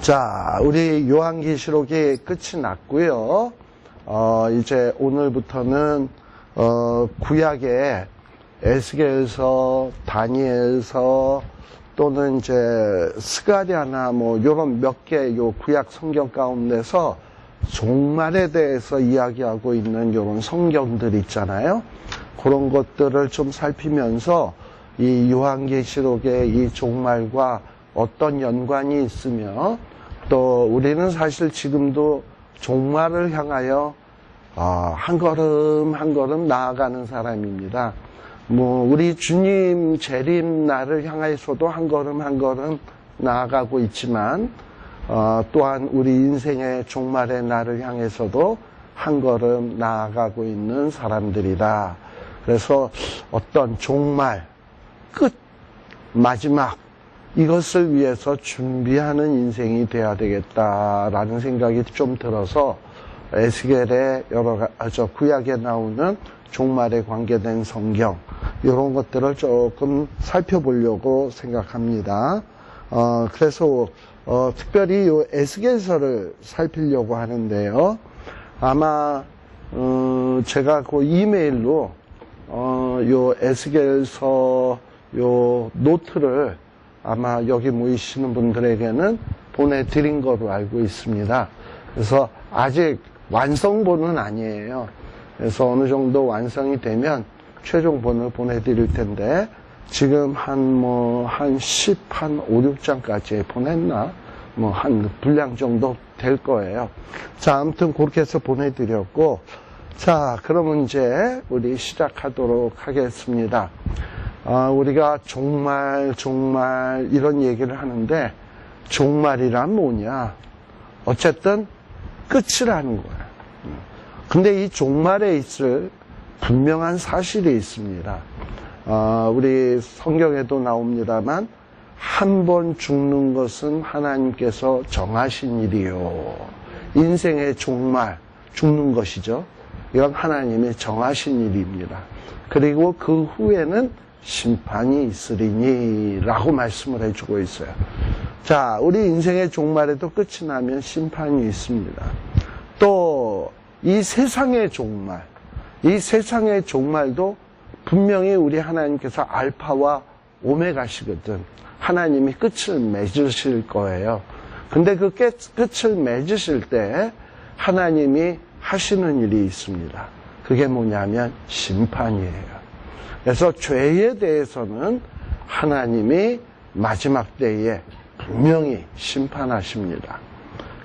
자, 우리 요한계시록이 끝이 났고요. 이제 오늘부터는 구약의 에스겔서, 다니엘서 또는 이제 스가랴나 뭐 요런 몇 개 요 구약 성경 가운데서 종말에 대해서 이야기하고 있는 요런 성경들 있잖아요. 그런 것들을 좀 살피면서 이 요한계시록의 이 종말과 어떤 연관이 있으며 또 우리는 사실 지금도 종말을 향하여 한 걸음 한 걸음 나아가는 사람입니다. 뭐 우리 주님 재림 날을 향해서도 한 걸음 한 걸음 나아가고 있지만 또한 우리 인생의 종말의 날을 향해서도 한 걸음 나아가고 있는 사람들이다. 그래서 어떤 종말, 끝, 마지막 이것을 위해서 준비하는 인생이 돼야 되겠다라는 생각이 좀 들어서 에스겔의 구약에 나오는 종말에 관계된 성경 이런 것들을 조금 살펴보려고 생각합니다. 그래서 특별히 이 에스겔서를 살피려고 하는데요. 아마 제가 그 이메일로 요 에스겔서 요 노트를 아마 여기 모이시는 분들에게는 보내드린 거로 알고 있습니다. 그래서 아직 완성본은 아니에요. 그래서 어느 정도 완성이 되면 최종본을 보내드릴 텐데 지금 한 5, 6장까지 보냈나? 한 분량 정도 될 거예요. 자, 아무튼 그렇게 해서 보내드렸고, 자, 그러면 이제 우리 시작하도록 하겠습니다. 우리가 종말 이런 얘기를 하는데 종말이란 뭐냐? 어쨌든 끝이라는 거야. 근데 이 종말에 있을 분명한 사실이 있습니다. 우리 성경에도 나옵니다만 한 번 죽는 것은 하나님께서 정하신 일이요. 인생의 종말, 죽는 것이죠. 이건 하나님이 정하신 일입니다. 그리고 그 후에는 심판이 있으리니 라고 말씀을 해주고 있어요. 자, 우리 인생의 종말에도 끝이 나면 심판이 있습니다. 또 이 세상의 종말, 이 세상의 종말도 분명히 우리 하나님께서 알파와 오메가시거든. 하나님이 끝을 맺으실 거예요. 근데 그 끝을 맺으실 때 하나님이 하시는 일이 있습니다. 그게 뭐냐면 심판이에요. 그래서 죄에 대해서는 하나님이 마지막 때에 분명히 심판하십니다.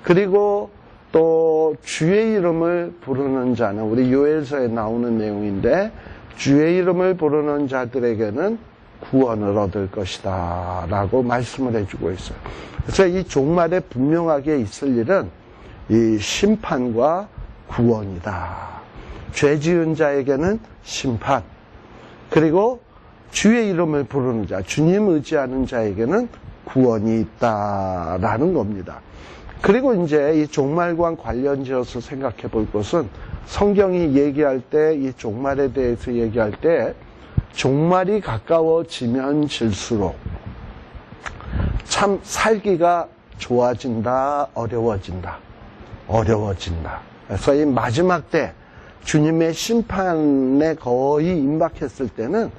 그리고 또 주의 이름을 부르는 자는 우리 요엘서에 나오는 내용인데 주의 이름을 부르는 자들에게는 구원을 얻을 것이다 라고 말씀을 해주고 있어요. 그래서 이 종말에 분명하게 있을 일은 이 심판과 구원이다. 죄 지은 자에게는 심판, 그리고 주의 이름을 부르는 자, 주님 의지하는 자에게는 구원이 있다라는 겁니다. 그리고 이제 이 종말과 관련지어서 생각해 볼 것은 성경이 얘기할 때, 이 종말에 대해서 얘기할 때 종말이 가까워지면 질수록 참 살기가 좋아진다, 어려워진다. 그래서 이 마지막 때 주님의 심판에 거의 임박했을 때는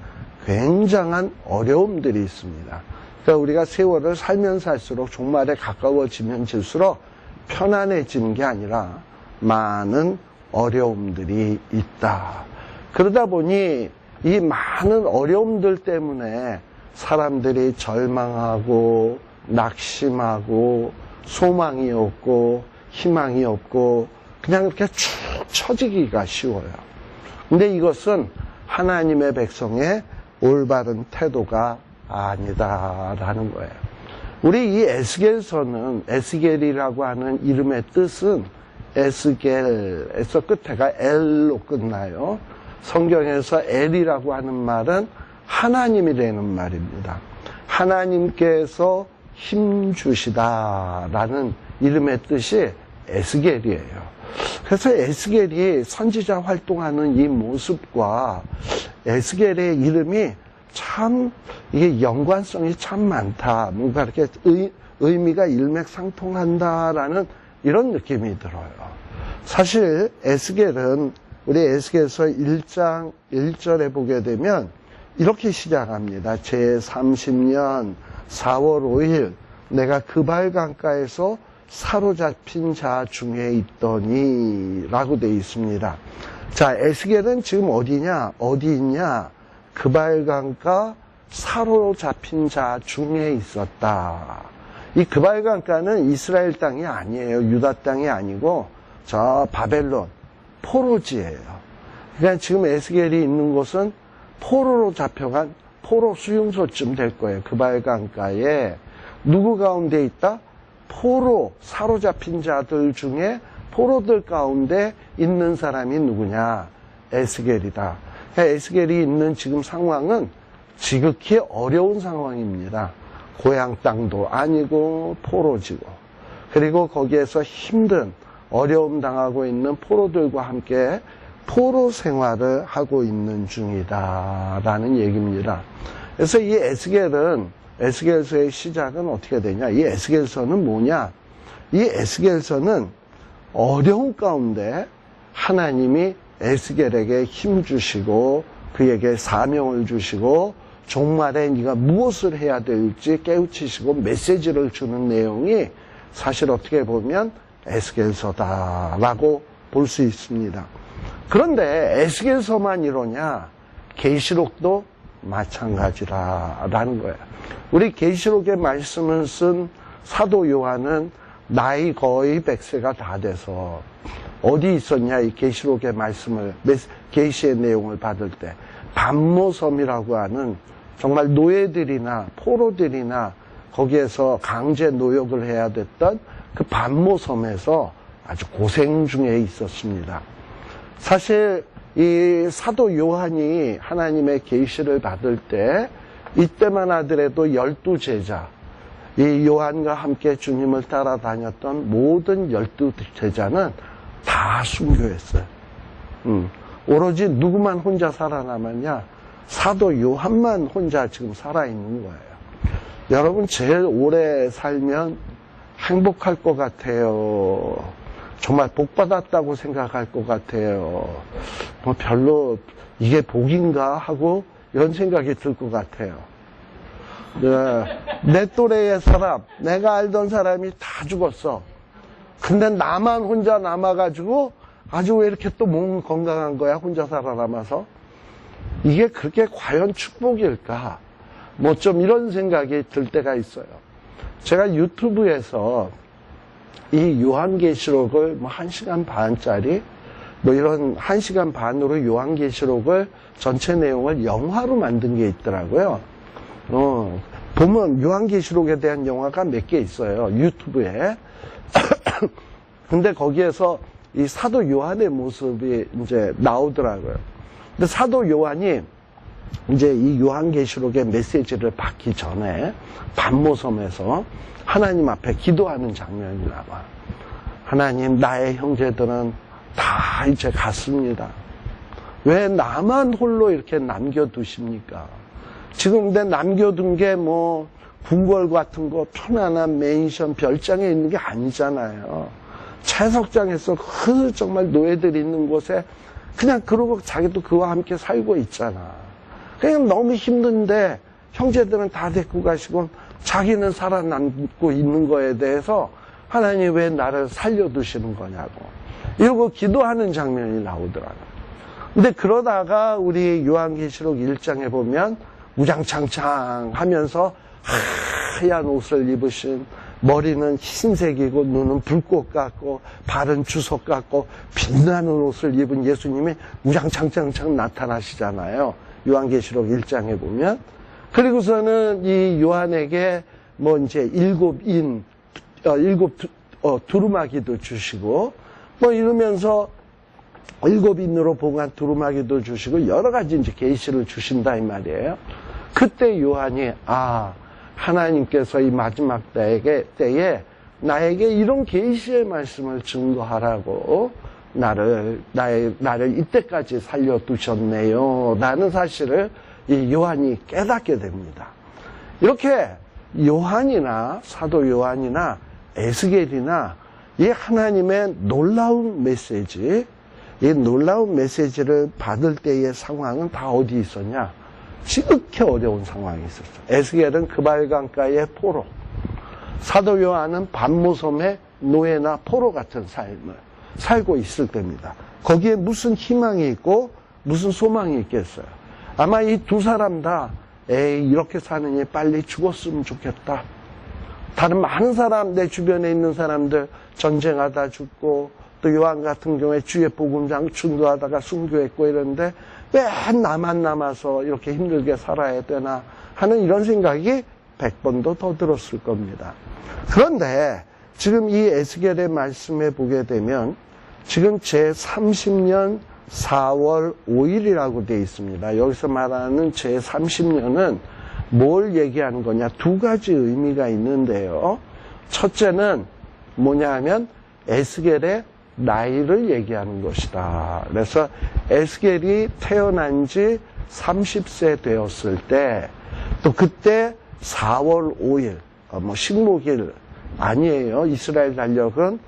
굉장한 어려움들이 있습니다. 그러니까 우리가 세월을 살면 살수록 종말에 가까워지면 질수록 편안해지는 게 아니라 많은 어려움들이 있다. 그러다 보니 이 많은 어려움들 때문에 사람들이 절망하고 낙심하고 소망이 없고 희망이 없고 그냥 이렇게 축 처지기가 쉬워요. 근데 이것은 하나님의 백성의 올바른 태도가 아니다라는 거예요. 우리 이 에스겔서는, 에스겔이라고 하는 이름의 뜻은 에스겔에서 끝에가 엘로 끝나요. 성경에서 엘이라고 하는 말은 하나님이라는 말입니다. 하나님께서 힘주시다라는 이름의 뜻이 에스겔이에요. 그래서 에스겔이 선지자 활동하는 이 모습과 에스겔의 이름이 참 이게 연관성이 참 많다. 뭔가 이렇게 의미가 일맥상통한다라는 이런 느낌이 들어요. 사실 에스겔은 우리 에스겔서 1장 1절에 보게 되면 이렇게 시작합니다. 제30년 4월 5일 내가 그발 강가에서 사로잡힌 자 중에 있더니 라고 되어 있습니다. 자, 에스겔은 지금 어디 있냐? 그발 강가 사로잡힌 자 중에 있었다. 이 그발 강가는 이스라엘 땅이 아니에요. 유다 땅이 아니고 저 바벨론 포로지예요. 그러니까 지금 에스겔이 있는 곳은 포로로 잡혀간 포로 수용소쯤 될 거예요. 그발 강가에 누구 가운데 있다? 포로 사로잡힌 자들 중에 포로들 가운데 있는 사람이 누구냐? 에스겔이다. 그러니까 에스겔이 있는 지금 상황은 지극히 어려운 상황입니다. 고향 땅도 아니고 포로지고, 그리고 거기에서 힘든 어려움 당하고 있는 포로들과 함께 포로 생활을 하고 있는 중이다라는 얘기입니다. 그래서 이 에스겔서의 시작은 어떻게 되냐? 이 에스겔서는 뭐냐? 이 에스겔서는 어려운 가운데 하나님이 에스겔에게 힘 주시고 그에게 사명을 주시고 종말에 네가 무엇을 해야 될지 깨우치시고 메시지를 주는 내용이 사실 어떻게 보면 에스겔서다라고 볼 수 있습니다. 그런데 에스겔서만 이러냐? 계시록도 마찬가지라는 거예요. 우리 계시록의 말씀을 쓴 사도 요한은 나이 거의 100세가 다 돼서 어디 있었냐? 이 계시록의 말씀을, 계시의 내용을 받을 때 반모섬이라고 하는 정말 노예들이나 포로들이나 거기에서 강제 노역을 해야 됐던 그 반모섬에서 아주 고생 중에 있었습니다. 사실 이 사도 요한이 하나님의 계시를 받을 때 이때만 하더라도 12제자, 이 요한과 함께 주님을 따라다녔던 모든 12제자는 다 순교했어요. 오로지 누구만 혼자 살아남았냐? 사도 요한만 혼자 지금 살아있는 거예요. 여러분, 제일 오래 살면 행복할 것 같아요. 정말 복 받았다고 생각할 것 같아요. 뭐 별로 이게 복인가 하고 이런 생각이 들 것 같아요. 내 또래의 사람, 내가 알던 사람이 다 죽었어. 근데 나만 혼자 남아가지고 아주 왜 이렇게 또 몸 건강한 거야? 혼자 살아남아서. 이게 그렇게 과연 축복일까? 뭐 좀 이런 생각이 들 때가 있어요. 제가 유튜브에서 이 요한계시록을 뭐 1시간 반짜리 뭐 이런 1시간 반으로 요한계시록을 전체 내용을 영화로 만든 게 있더라고요. 보면 요한계시록에 대한 영화가 몇 개 있어요. 유튜브에. 근데 거기에서 이 사도 요한의 모습이 이제 나오더라고요. 근데 사도 요한이 이제 이 요한계시록의 메시지를 받기 전에 반모섬에서 하나님 앞에 기도하는 장면이 나와. 하나님, 나의 형제들은 다 이제 갔습니다. 왜 나만 홀로 이렇게 남겨두십니까? 지금 근데 남겨둔 게 뭐 궁궐 같은 거 편안한 맨션 별장에 있는 게 아니잖아요. 채석장에서 그 정말 노예들이 있는 곳에 그냥 그러고 자기도 그와 함께 살고 있잖아. 그냥 너무 힘든데 형제들은 다 데리고 가시고 자기는 살아남고 있는 거에 대해서 하나님 왜 나를 살려두시는 거냐고 이러고 기도하는 장면이 나오더라고요. 근데 그러다가 우리 요한계시록 1장에 보면 우장창창 하면서 하얀 옷을 입으신, 머리는 흰색이고 눈은 불꽃 같고 발은 주석 같고 빛나는 옷을 입은 예수님이 우장창창 나타나시잖아요. 요한계시록 1장에 보면. 그리고서는 이 요한에게 뭐 이제 일곱 두루마기도 주시고 뭐 이러면서 일곱 인으로 봉한 두루마기도 주시고 여러 가지 이제 계시를 주신다 이 말이에요. 그때 요한이 하나님께서 이 마지막 때에 나에게 이런 계시의 말씀을 증거하라고 나를 이때까지 살려두셨네요 라는 사실을 이 요한이 깨닫게 됩니다. 이렇게 요한이나 사도 요한이나 에스겔이나 이 하나님의 놀라운 메시지, 이 놀라운 메시지를 받을 때의 상황은 다 어디 있었냐? 지극히 어려운 상황이 있었어요. 에스겔은 그발강가의 포로, 사도 요한은 반모섬의 노예나 포로 같은 삶을 살고 있을 때입니다. 거기에 무슨 희망이 있고 무슨 소망이 있겠어요? 아마 이 두 사람 다 이렇게 사느니 빨리 죽었으면 좋겠다. 다른 많은 사람, 내 주변에 있는 사람들 전쟁하다 죽고, 또 요한 같은 경우에 주의 복음장 전도하다가 순교했고 이런데 왜 나만 남아서 이렇게 힘들게 살아야 되나 하는 이런 생각이 100번도 더 들었을 겁니다. 그런데 지금 이 에스겔의 말씀에 보게 되면 지금 제30년 4월 5일이라고 되어 있습니다. 여기서 말하는 제30년은 뭘 얘기하는 거냐? 두 가지 의미가 있는데요. 첫째는 뭐냐 하면 에스겔의 나이를 얘기하는 것이다. 그래서 에스겔이 태어난 지 30세 되었을 때, 또 그때 4월 5일, 식목일 아니에요. 이스라엘 달력은,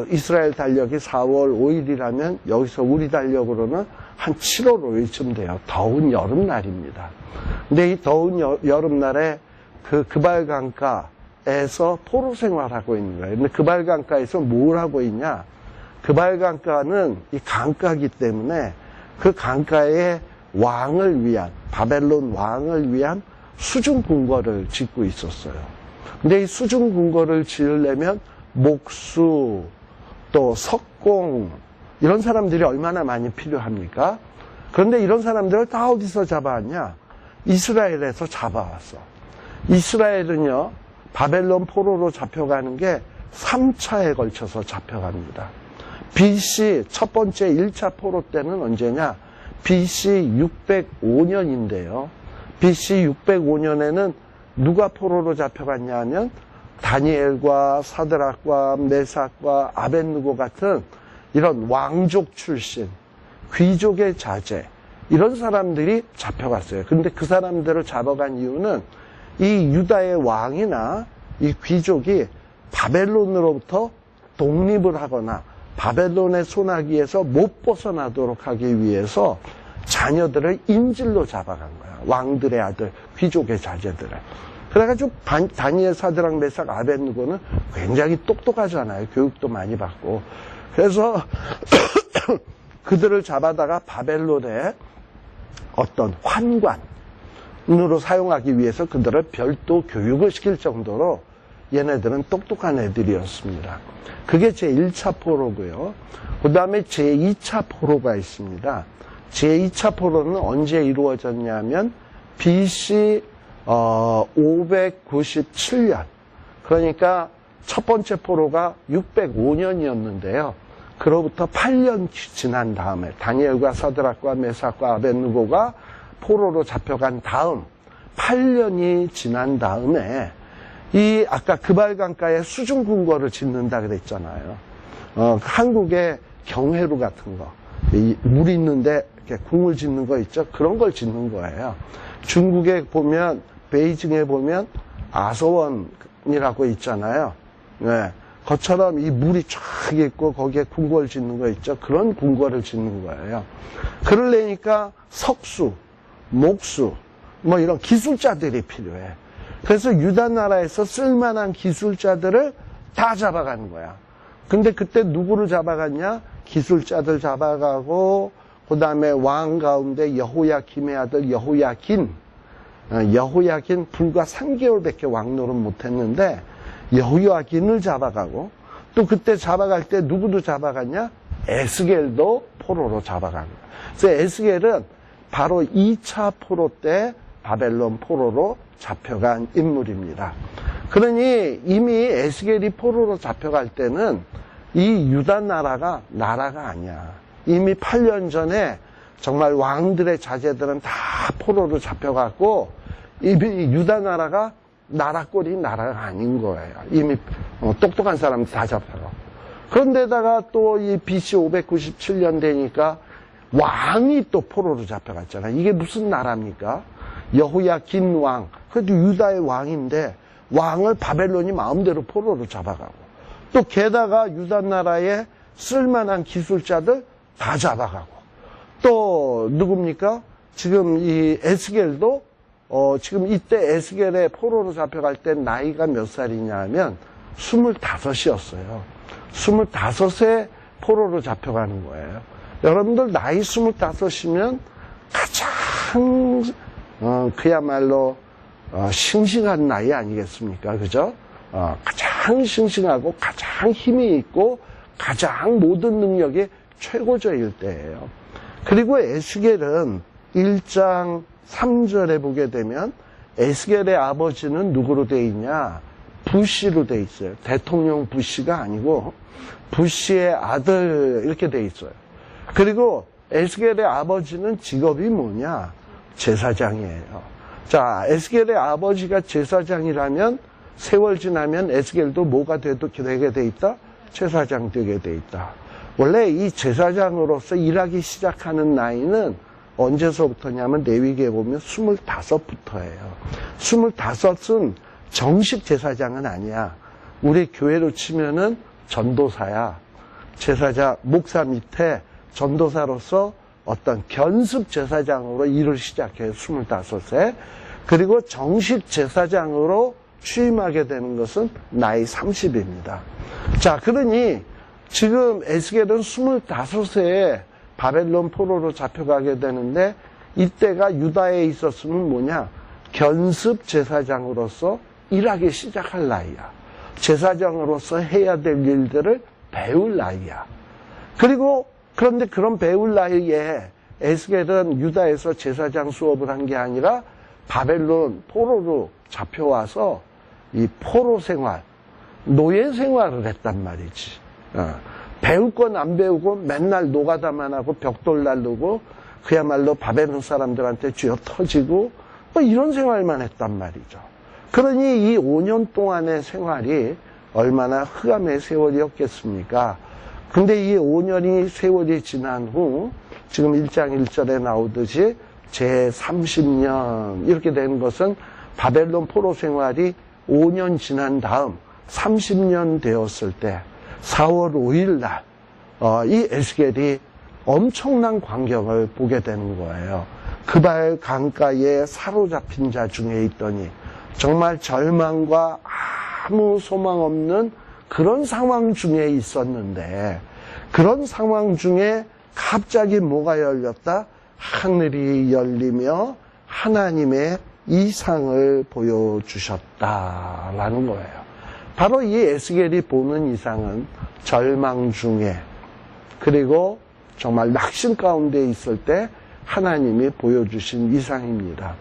이스라엘 달력이 4월 5일이라면 여기서 우리 달력으로는 한 7월 5일쯤 돼요. 더운 여름날입니다. 근데 이 더운 여름날에 그발강가에서 포로 생활하고 있는 거예요. 근데 그발강가에서 뭘 하고 있냐? 그발강가는 이 강가이기 때문에 그 강가의 왕을 위한, 바벨론 왕을 위한 수중궁궐을 짓고 있었어요. 근데 이 수중궁궐을 지으려면 목수, 또 석공, 이런 사람들이 얼마나 많이 필요합니까? 그런데 이런 사람들을 다 어디서 잡아왔냐? 이스라엘에서 잡아왔어. 이스라엘은요, 바벨론 포로로 잡혀가는 게 3차에 걸쳐서 잡혀갑니다. BC 첫 번째 1차 포로 때는 언제냐? BC 605년인데요. BC 605년에는 누가 포로로 잡혀갔냐 하면 다니엘과 사드락과 메삭과 아벳느고 같은 이런 왕족 출신, 귀족의 자제, 이런 사람들이 잡혀갔어요. 근데 그 사람들을 잡아간 이유는 이 유다의 왕이나 이 귀족이 바벨론으로부터 독립을 하거나 바벨론의 손아귀에서 못 벗어나도록 하기 위해서 자녀들을 인질로 잡아간 거야. 왕들의 아들, 귀족의 자제들을. 그래가지고 다니엘, 사드락, 메삭, 아벳느고는 굉장히 똑똑하잖아요. 교육도 많이 받고. 그래서 그들을 잡아다가 바벨론의 어떤 환관으로 사용하기 위해서 그들을 별도 교육을 시킬 정도로 얘네들은 똑똑한 애들이었습니다. 그게 제1차 포로고요. 그 다음에 제2차 포로가 있습니다. 제2차 포로는 언제 이루어졌냐면 BC 597년. 그러니까 첫 번째 포로가 605년이었는데요. 그로부터 8년 지난 다음에 다니엘과 사드락과 메삭과 아벳느고가 포로로 잡혀간 다음 8년이 지난 다음에 이 아까 그발강가에 수중궁궐을 짓는다 그랬잖아요. 한국의 경회로 같은 거, 물 있는데 이렇게 궁을 짓는 거 있죠. 그런 걸 짓는 거예요. 중국에 보면 베이징에 보면 아서원이라고 있잖아요. 네. 그것처럼 이 물이 쫙 있고 거기에 궁궐 짓는 거 있죠. 그런 궁궐을 짓는 거예요. 그러려니까 석수, 목수, 뭐 이런 기술자들이 필요해. 그래서 유다 나라에서 쓸만한 기술자들을 다 잡아가는 거야. 근데 그때 누구를 잡아갔냐? 기술자들 잡아가고, 그 다음에 왕 가운데 여호야김의 아들 여호야긴 불과 3개월밖에 왕노릇 못했는데 여호야긴을 잡아가고, 또 그때 잡아갈 때 누구도 잡아갔냐? 에스겔도 포로로 잡아간 거야. 그래서 에스겔은 바로 2차 포로 때 바벨론 포로로 잡혀간 인물입니다. 그러니 이미 에스겔이 포로로 잡혀갈 때는 이 유다 나라가 아니야. 이미 8년 전에 정말 왕들의 자제들은 다 포로로 잡혀갔고, 이미 유다 나라가 나라꼴이 나라가 아닌 거예요. 이미 똑똑한 사람 다 잡혀가고. 그런데다가 또 이 BC 597년 되니까 왕이 또 포로로 잡혀갔잖아. 이게 무슨 나라입니까? 여호야긴 왕. 그래도 유다의 왕인데 왕을 바벨론이 마음대로 포로로 잡아가고 또 게다가 유다 나라의 쓸만한 기술자들 다 잡아가고 또 누굽니까? 지금 이 에스겔도 지금 이때 에스겔의 포로로 잡혀갈 때 나이가 몇 살이냐 하면 25이었어요. 25세 포로로 잡혀가는 거예요. 여러분들 나이 25이면 가장 그야말로 싱싱한 나이 아니겠습니까? 그죠? 가장 싱싱하고 가장 힘이 있고 가장 모든 능력이 최고조일 때예요. 그리고 에스겔은 1장 3절에 보게 되면 에스겔의 아버지는 누구로 돼 있냐? 부시로 돼 있어요. 대통령 부시가 아니고 부시의 아들 이렇게 돼 있어요. 그리고 에스겔의 아버지는 직업이 뭐냐? 제사장이에요. 자, 에스겔의 아버지가 제사장이라면 세월 지나면 에스겔도 뭐가 되게 돼 있다? 제사장 되게 돼 있다. 원래 이 제사장으로서 일하기 시작하는 나이는 언제서부터냐면 레위기에 보면 25부터예요. 25은 정식 제사장은 아니야. 우리 교회로 치면은 전도사야. 제사장, 목사 밑에 전도사로서 어떤 견습 제사장으로 일을 시작해요. 25세. 그리고 정식 제사장으로 취임하게 되는 것은 나이 30입니다. 자, 그러니 지금 에스겔은 25세에 바벨론 포로로 잡혀가게 되는데 이때가 유다에 있었으면 뭐냐? 견습 제사장으로서 일하기 시작할 나이야. 제사장으로서 해야 될 일들을 배울 나이야. 그런데 그런 배울 나이에 에스겔은 유다에서 제사장 수업을 한 게 아니라 바벨론 포로로 잡혀와서 이 포로 생활, 노예 생활을 했단 말이지. 배울 건 안 배우고 맨날 노가다만 하고 벽돌 날르고 그야말로 바벨론 사람들한테 쥐어 터지고 뭐 이런 생활만 했단 말이죠. 그러니 이 5년 동안의 생활이 얼마나 흑암의 세월이었겠습니까? 근데 이 5년이 세월이 지난 후 지금 1장 1절에 나오듯이 제30년 이렇게 된 것은 바벨론 포로 생활이 5년 지난 다음 30년 되었을 때 4월 5일 날 이 에스겔이 엄청난 광경을 보게 되는 거예요. 그발 강가에 사로잡힌 자 중에 있더니 정말 절망과 아무 소망 없는 그런 상황 중에 있었는데 그런 상황 중에 갑자기 뭐가 열렸다? 하늘이 열리며 하나님의 이상을 보여주셨다라는 거예요. 바로 이 에스겔이 보는 이상은 절망 중에 그리고 정말 낙심 가운데 있을 때 하나님이 보여주신 이상입니다.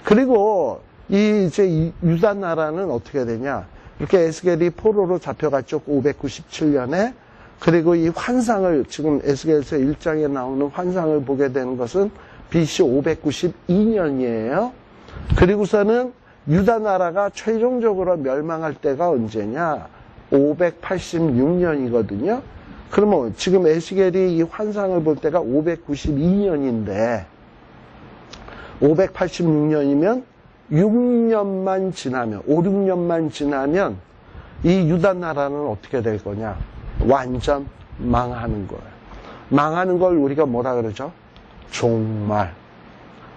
그리고 이제 유다 나라는 어떻게 되냐? 이렇게 에스겔이 포로로 잡혀갔죠. 597년에. 그리고 이 환상을 지금 에스겔서 1장에 나오는 환상을 보게 되는 것은 BC 592년이에요. 그리고서는 유다 나라가 최종적으로 멸망할 때가 언제냐? 586년이거든요. 그러면 지금 에스겔이 이 환상을 볼 때가 592년인데 586년이면 6년만 지나면 5, 6년만 지나면 이 유다 나라는 어떻게 될 거냐? 완전 망하는 거예요. 망하는 걸 우리가 뭐라 그러죠? 종말.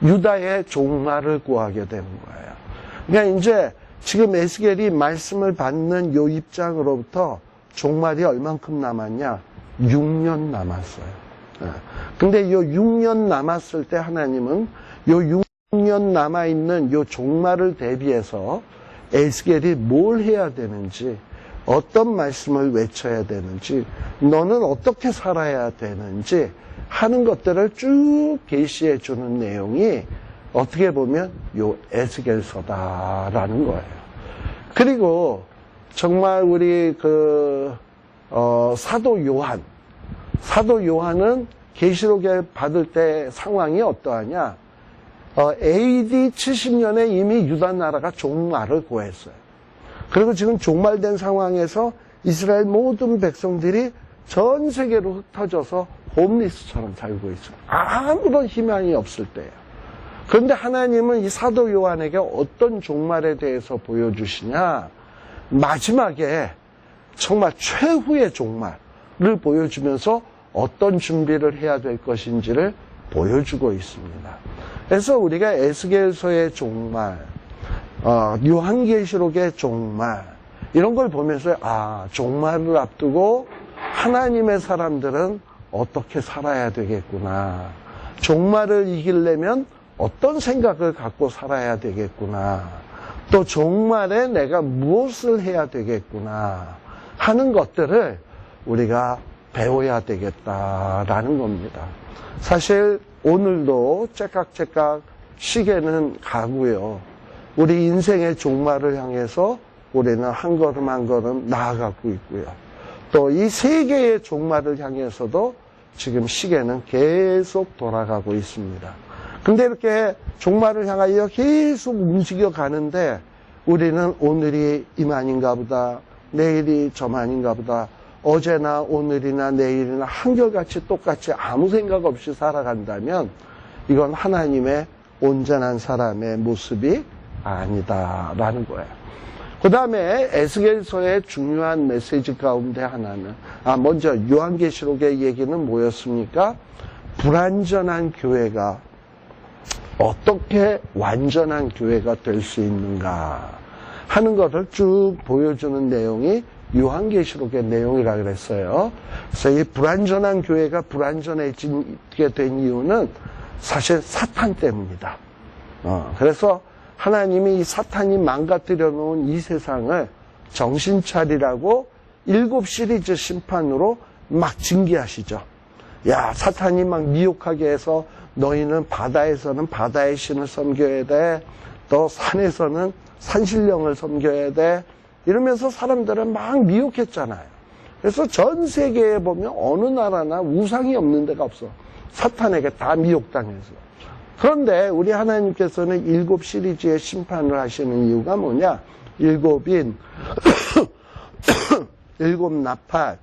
유다의 종말을 구하게 되는 거예요. 그러니까 이제 지금 에스겔이 말씀을 받는 요 입장으로부터 종말이 얼만큼 남았냐? 6년 남았어요. 근데 요 6년 남았을 때 하나님은 요 6년 남아있는 요 종말을 대비해서 에스겔이 뭘 해야 되는지, 어떤 말씀을 외쳐야 되는지, 너는 어떻게 살아야 되는지 하는 것들을 쭉 계시해 주는 내용이 어떻게 보면 요 에스겔서다라는 거예요. 그리고 정말 우리 사도 요한은 계시록에 받을 때 상황이 어떠하냐? AD 70년에 이미 유다 나라가 종말을 고했어요. 그리고 지금 종말된 상황에서 이스라엘 모든 백성들이 전 세계로 흩어져서 홈리스처럼 살고 있어요. 아무런 희망이 없을 때예요. 그런데 하나님은 이 사도 요한에게 어떤 종말에 대해서 보여주시냐? 마지막에 정말 최후의 종말을 보여주면서 어떤 준비를 해야 될 것인지를 보여주고 있습니다. 그래서 우리가 에스겔서의 종말, 요한계시록의 종말, 이런 걸 보면서 종말을 앞두고 하나님의 사람들은 어떻게 살아야 되겠구나. 종말을 이기려면 어떤 생각을 갖고 살아야 되겠구나. 또 종말에 내가 무엇을 해야 되겠구나 하는 것들을 우리가 배워야 되겠다라는 겁니다. 사실 오늘도 째깍째깍 시계는 가고요. 우리 인생의 종말을 향해서 우리는 한 걸음 한 걸음 나아가고 있고요. 또 이 세계의 종말을 향해서도 지금 시계는 계속 돌아가고 있습니다. 근데 이렇게 종말을 향하여 계속 움직여 가는데 우리는 오늘이 이만인가 보다, 내일이 저만인가 보다, 어제나 오늘이나 내일이나 한결같이 똑같이 아무 생각 없이 살아간다면 이건 하나님의 온전한 사람의 모습이 아니다라는 거예요. 그 다음에 에스겔서의 중요한 메시지 가운데 하나는 먼저 요한계시록의 얘기는 뭐였습니까? 불완전한 교회가 어떻게 완전한 교회가 될 수 있는가 하는 것을 쭉 보여주는 내용이 요한계시록의 내용이라 그랬어요. 그래서 이 불완전한 교회가 불완전해지게 된 이유는 사실 사탄 때문이다. 그래서 하나님이 이 사탄이 망가뜨려 놓은 이 세상을 정신 차리라고 7시리즈 심판으로 막 징계하시죠. 야, 사탄이 막 미혹하게 해서 너희는 바다에서는 바다의 신을 섬겨야 돼. 또 산에서는 산신령을 섬겨야 돼. 이러면서 사람들을 막 미혹했잖아요. 그래서 전 세계에 보면 어느 나라나 우상이 없는 데가 없어. 사탄에게 다 미혹당해서. 그런데 우리 하나님께서는 7시리즈의 심판을 하시는 이유가 뭐냐? 7인, 7나팔,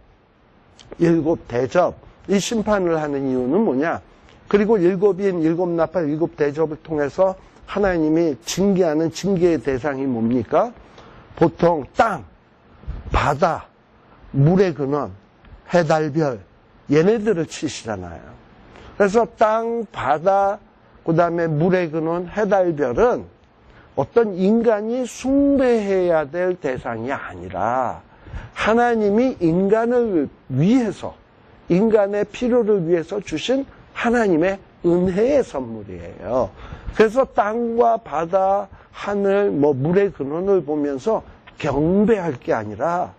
7대접, 이 심판을 하는 이유는 뭐냐? 그리고 7인, 7나팔, 7대접을 통해서 하나님이 징계하는 징계의 대상이 뭡니까? 보통 땅, 바다, 물의 근원, 해달별, 얘네들을 치시잖아요. 그래서 땅, 바다, 그 다음에 물의 근원, 해달별은 어떤 인간이 숭배해야 될 대상이 아니라 하나님이 인간을 위해서, 인간의 필요를 위해서 주신 하나님의 은혜의 선물이에요. 그래서 땅과 바다, 하늘, 물의 근원을 보면서 경배할 게 아니라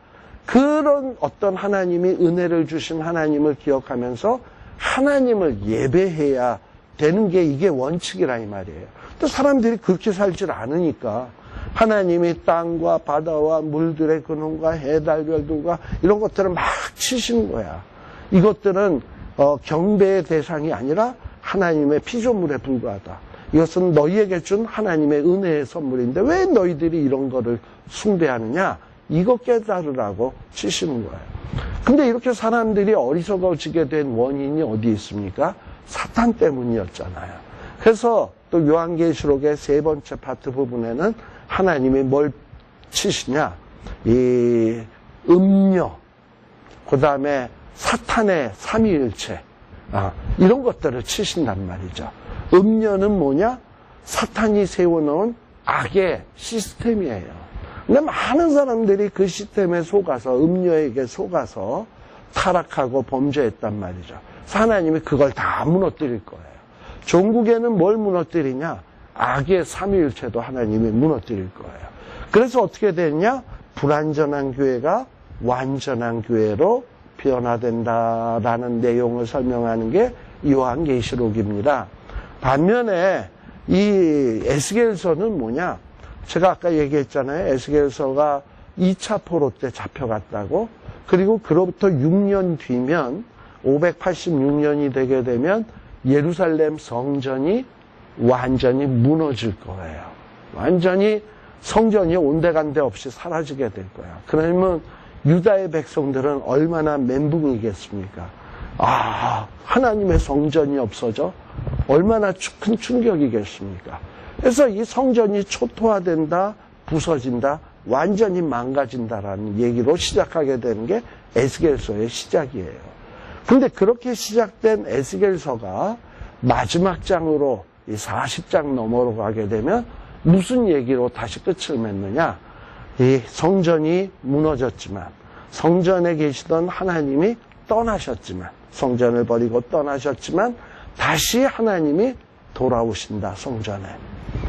그런 어떤 하나님이 은혜를 주신 하나님을 기억하면서 하나님을 예배해야 되는 게 이게 원칙이라 이 말이에요. 또 사람들이 그렇게 살질 않으니까 하나님이 땅과 바다와 물들의 근원과 해달별들과 이런 것들을 막 치시는 거야. 이것들은 경배의 대상이 아니라 하나님의 피조물에 불과하다. 이것은 너희에게 준 하나님의 은혜의 선물인데 왜 너희들이 이런 거를 숭배하느냐? 이거 깨달으라고 치시는 거예요. 근데 이렇게 사람들이 어리석어지게 된 원인이 어디 있습니까? 사탄 때문이었잖아요. 그래서 또 요한계시록의 3번째 파트 부분에는 하나님이 뭘 치시냐? 이 음료, 그 다음에 사탄의 삼위일체, 이런 것들을 치신단 말이죠. 음료는 뭐냐? 사탄이 세워놓은 악의 시스템이에요. 근데 많은 사람들이 그 시스템에 속아서, 음료에게 속아서 타락하고 범죄했단 말이죠. 그래서 하나님이 그걸 다 무너뜨릴 거예요. 종국에는 뭘 무너뜨리냐? 악의 삼위일체도 하나님이 무너뜨릴 거예요. 그래서 어떻게 되냐? 불완전한 교회가 완전한 교회로 변화된다라는 내용을 설명하는 게 요한계시록입니다. 반면에 이 에스겔서는 뭐냐? 제가 아까 얘기했잖아요. 에스겔서가 2차 포로 때 잡혀갔다고. 그리고 그로부터 6년 뒤면 586년이 되게 되면 예루살렘 성전이 완전히 무너질 거예요. 완전히 성전이 온데간데 없이 사라지게 될 거야. 그러면 유다의 백성들은 얼마나 멘붕이겠습니까? 하나님의 성전이 없어져? 얼마나 큰 충격이겠습니까? 그래서 이 성전이 초토화된다, 부서진다, 완전히 망가진다라는 얘기로 시작하게 되는 게 에스겔서의 시작이에요. 근데 그렇게 시작된 에스겔서가 마지막 장으로 이 40장 넘어로 가게 되면 무슨 얘기로 다시 끝을 맺느냐? 이 성전이 무너졌지만, 성전에 계시던 하나님이 떠나셨지만, 성전을 버리고 떠나셨지만 다시 하나님이 돌아오신다, 성전에.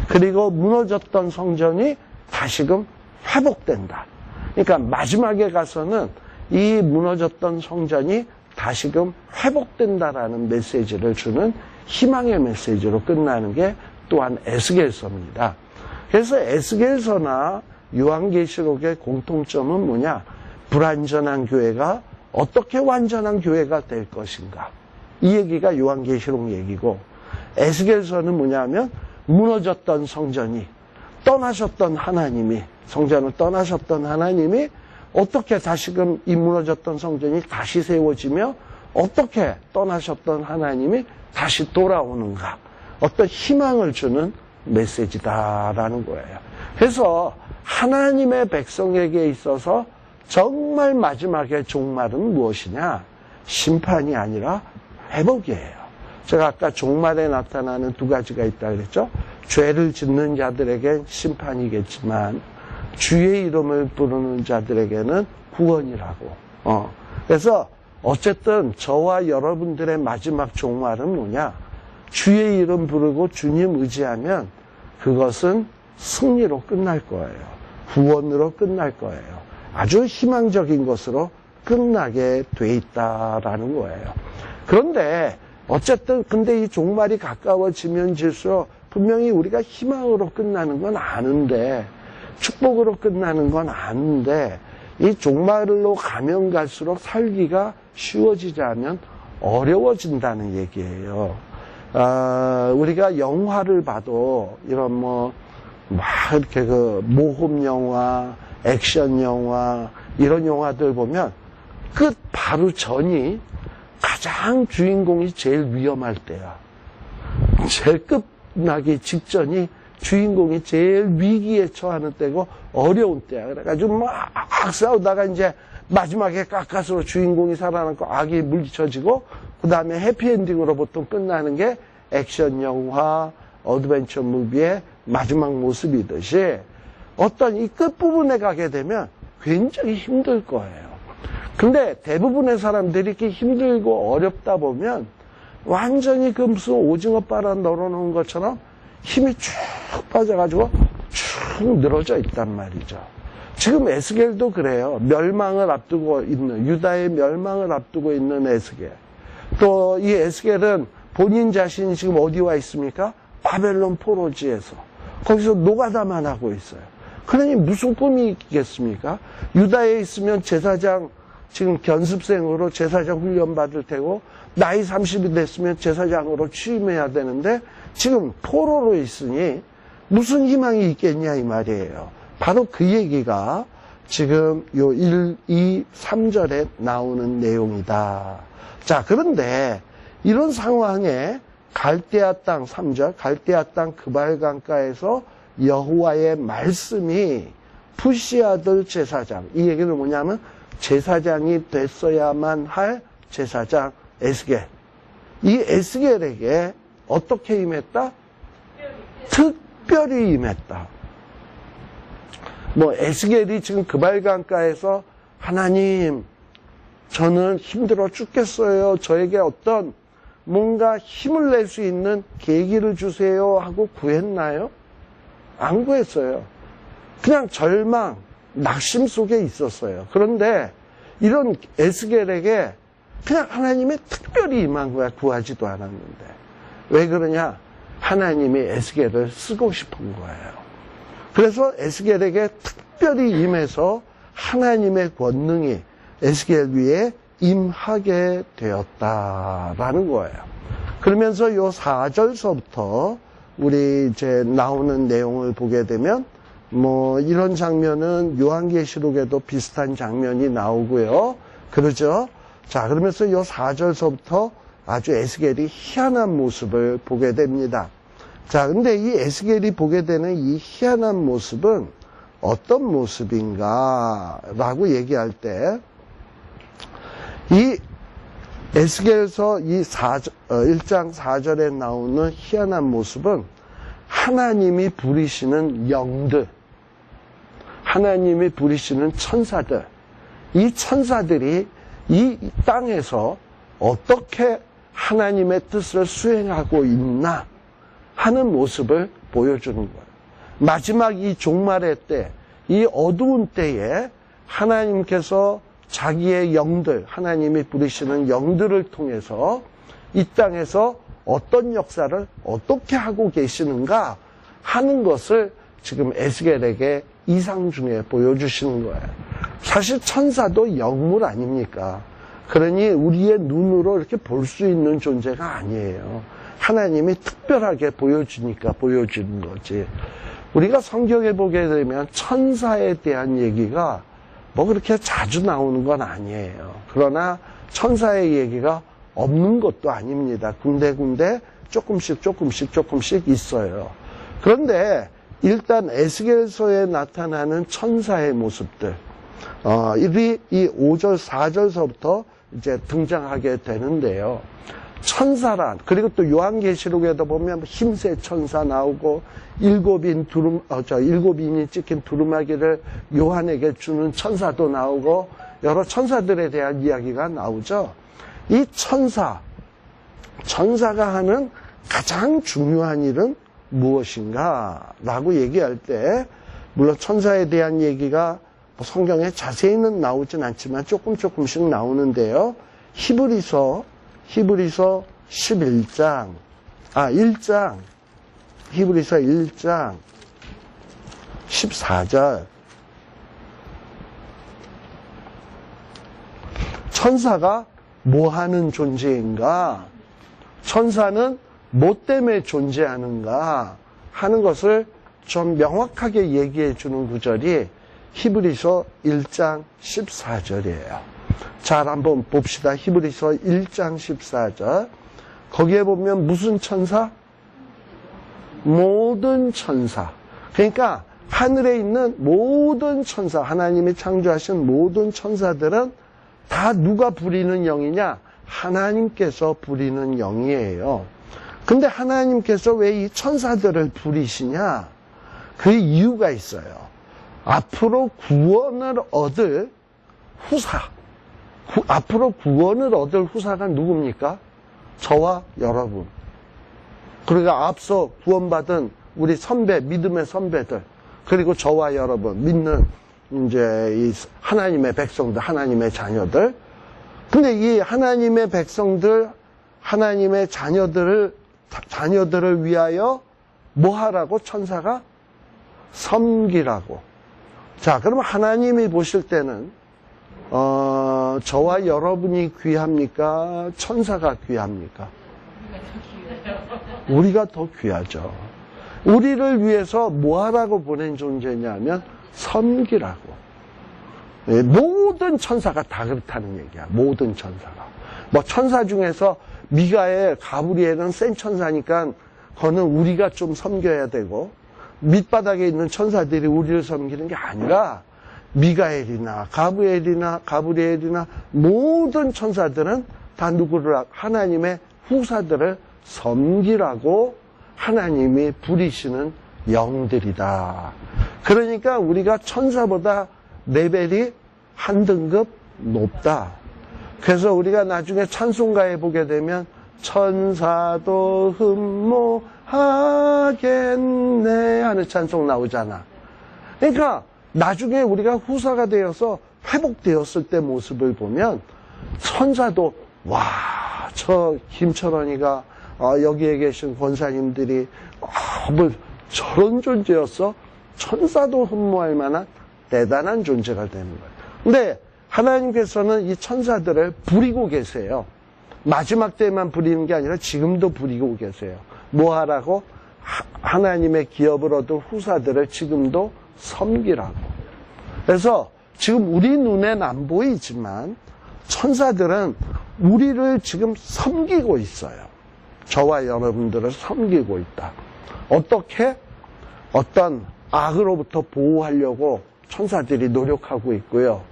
그리고 무너졌던 성전이 다시금 회복된다. 그러니까 마지막에 가서는 이 무너졌던 성전이 다시금 회복된다라는 메시지를 주는 희망의 메시지로 끝나는 게 또한 에스겔서입니다. 그래서 에스겔서나 요한계시록의 공통점은 뭐냐? 불완전한 교회가 어떻게 완전한 교회가 될 것인가? 이 얘기가 요한계시록 얘기고, 에스겔서는 뭐냐면 무너졌던 성전이, 떠나셨던 하나님이, 성전을 떠나셨던 하나님이 어떻게 다시금 이 무너졌던 성전이 다시 세워지며 어떻게 떠나셨던 하나님이 다시 돌아오는가, 어떤 희망을 주는 메시지다라는 거예요. 그래서 하나님의 백성에게 있어서 정말 마지막의 종말은 무엇이냐? 심판이 아니라 회복이에요. 제가 아까 종말에 나타나는 두 가지가 있다 그랬죠? 죄를 짓는 자들에겐 심판이겠지만 주의 이름을 부르는 자들에게는 구원이라고. 그래서 어쨌든 저와 여러분들의 마지막 종말은 뭐냐? 주의 이름 부르고 주님 의지하면 그것은 승리로 끝날 거예요. 구원으로 끝날 거예요. 아주 희망적인 것으로 끝나게 돼 있다라는 거예요. 그런데 어쨌든 근데 이 종말이 가까워지면 질수록 분명히 우리가 희망으로 끝나는 건 아는데, 축복으로 끝나는 건 아는데, 이 종말로 가면 갈수록 살기가 쉬워지지 않으면 어려워진다는 얘기예요. 우리가 영화를 봐도 이런 막 이렇게 모험 영화, 액션 영화, 이런 영화들 보면 끝 바로 전이 가장 주인공이 제일 위험할 때야. 제일 끝나기 직전이 주인공이 제일 위기에 처하는 때고 어려운 때야. 그래가지고 막 싸우다가 이제 마지막에 가까스로 주인공이 살아남고 악이 물리쳐지고 그 다음에 해피엔딩으로 보통 끝나는 게 액션 영화, 어드벤처 무비의 마지막 모습이듯이 어떤 이 끝부분에 가게 되면 굉장히 힘들 거예요. 근데 대부분의 사람들이 이렇게 힘들고 어렵다 보면 완전히 그 무슨 오징어 빨아 널어놓은 것처럼 힘이 쭉 빠져가지고 쭉 늘어져 있단 말이죠. 지금 에스겔도 그래요. 멸망을 앞두고 있는, 유다의 멸망을 앞두고 있는 에스겔. 또 이 에스겔은 본인 자신이 지금 어디 와 있습니까? 바벨론 포로지에서. 거기서 노가다만 하고 있어요. 그러니 무슨 꿈이 있겠습니까? 유다에 있으면 제사장, 지금 견습생으로 제사장 훈련 받을 테고, 나이 30이 됐으면 제사장으로 취임해야 되는데, 지금 포로로 있으니 무슨 희망이 있겠냐 이 말이에요. 바로 그 얘기가 지금 요 1, 2, 3절에 나오는 내용이다. 자, 그런데 이런 상황에 갈대아 땅 3절, 갈대아 땅 그발강가에서 여호와의 말씀이 푸시 아들 제사장, 이 얘기는 뭐냐면 제사장이 됐어야만 할 제사장 에스겔, 이 에스겔에게 어떻게 임했다? 특별히 임했다. 에스겔이 지금 그발강가에서 하나님, 저는 힘들어 죽겠어요. 저에게 어떤 뭔가 힘을 낼 수 있는 계기를 주세요 하고 구했나요? 안 구했어요. 그냥 절망, 낙심 속에 있었어요. 그런데 이런 에스겔에게 그냥 하나님이 특별히 임한 거야. 구하지도 않았는데. 왜 그러냐? 하나님이 에스겔을 쓰고 싶은 거예요. 그래서 에스겔에게 특별히 임해서 하나님의 권능이 에스겔 위에 임하게 되었다라는 거예요. 그러면서 요 4절서부터 우리 이제 나오는 내용을 보게 되면 이런 장면은 요한계시록에도 비슷한 장면이 나오고요. 그러죠. 자, 그러면서 요 4절서부터 아주 에스겔이 희한한 모습을 보게 됩니다. 자, 근데 이 에스겔이 보게 되는 이 희한한 모습은 어떤 모습인가 라고 얘기할 때, 이 에스겔서 이 1장 4절에 나오는 희한한 모습은 하나님이 부리시는 영들, 하나님이 부리시는 천사들, 이 천사들이 이 땅에서 어떻게 하나님의 뜻을 수행하고 있나 하는 모습을 보여주는 거예요. 마지막 이 종말의 때, 이 어두운 때에 하나님께서 자기의 영들, 하나님이 부리시는 영들을 통해서 이 땅에서 어떤 역사를 어떻게 하고 계시는가 하는 것을 지금 에스겔에게 이상 중에 보여주시는 거예요. 사실 천사도 영물 아닙니까? 그러니 우리의 눈으로 이렇게 볼 수 있는 존재가 아니에요. 하나님이 특별하게 보여주니까 보여주는 거지. 우리가 성경에 보게 되면 천사에 대한 얘기가 뭐 그렇게 자주 나오는 건 아니에요. 그러나 천사의 얘기가 없는 것도 아닙니다. 군데군데 조금씩 있어요. 그런데 일단 에스겔서에 나타나는 천사의 모습들, 이 5절, 4절서부터 이제 등장하게 되는데요. 천사란, 그리고 또 요한계시록에도 보면 힘새 천사 나오고, 일곱인이 찍힌 두루마기를 요한에게 주는 천사도 나오고, 여러 천사들에 대한 이야기가 나오죠. 이 천사가 하는 가장 중요한 일은 무엇인가? 라고 얘기할 때, 물론 천사에 대한 얘기가 성경에 자세히는 나오진 않지만 조금씩 나오는데요. 히브리서 11장, 히브리서 1장 14절. 천사가 뭐 하는 존재인가? 천사는 뭐 때문에 존재하는가? 하는 것을 좀 명확하게 얘기해 주는 구절이 히브리서 1장 14절이에요. 잘 한번 봅시다. 히브리서 1장 14절. 거기에 보면 무슨 천사? 모든 천사. 그러니까 하늘에 있는 모든 천사, 하나님이 창조하신 모든 천사들은 다 누가 부리는 영이냐? 하나님께서 부리는 영이에요. 근데 하나님께서 왜 이 천사들을 부리시냐? 그 이유가 있어요. 앞으로 구원을 얻을 후사. 앞으로 구원을 얻을 후사가 누굽니까? 저와 여러분. 그러니까 앞서 구원받은 우리 선배, 믿음의 선배들, 그리고 저와 여러분, 믿는 이제 이 하나님의 백성들, 하나님의 자녀들. 근데 이 하나님의 백성들, 하나님의 자녀들을 위하여 뭐 하라고 천사가? 섬기라고. 자, 그러면 하나님이 보실 때는 저와 여러분이 귀합니까? 천사가 귀합니까? 우리가 더 귀하죠. 우리를 위해서 뭐 하라고 보낸 존재냐면 섬기라고. 모든 천사가 다 그렇다는 얘기야. 모든 천사가. 뭐 천사 중에서 미가엘, 가브리엘은 센 천사니까 그거는 우리가 좀 섬겨야 되고, 밑바닥에 있는 천사들이 우리를 섬기는 게 아니라 미가엘이나 가브리엘이나 모든 천사들은 다 누구를? 하나님의 후사들을 섬기라고 하나님이 부리시는 영들이다. 그러니까 우리가 천사보다 레벨이 한 등급 높다. 그래서 우리가 나중에 찬송가에 보게 되면 천사도 흠모하겠네 하는 찬송 나오잖아. 그러니까 나중에 우리가 후사가 되어서 회복되었을 때 모습을 보면 천사도 와, 저 김철원이가 여기에 계신 권사님들이 뭐 저런 존재였어? 천사도 흠모할 만한 대단한 존재가 되는 거예요. 근데 하나님께서는 이 천사들을 부리고 계세요. 마지막 때만 부리는 게 아니라 지금도 부리고 계세요. 뭐 하라고? 하나님의 기업을 얻은 후사들을 지금도 섬기라고. 그래서 지금 우리 눈엔 안 보이지만 천사들은 우리를 지금 섬기고 있어요. 저와 여러분들을 섬기고 있다. 어떻게? 어떤 악으로부터 보호하려고 천사들이 노력하고 있고요.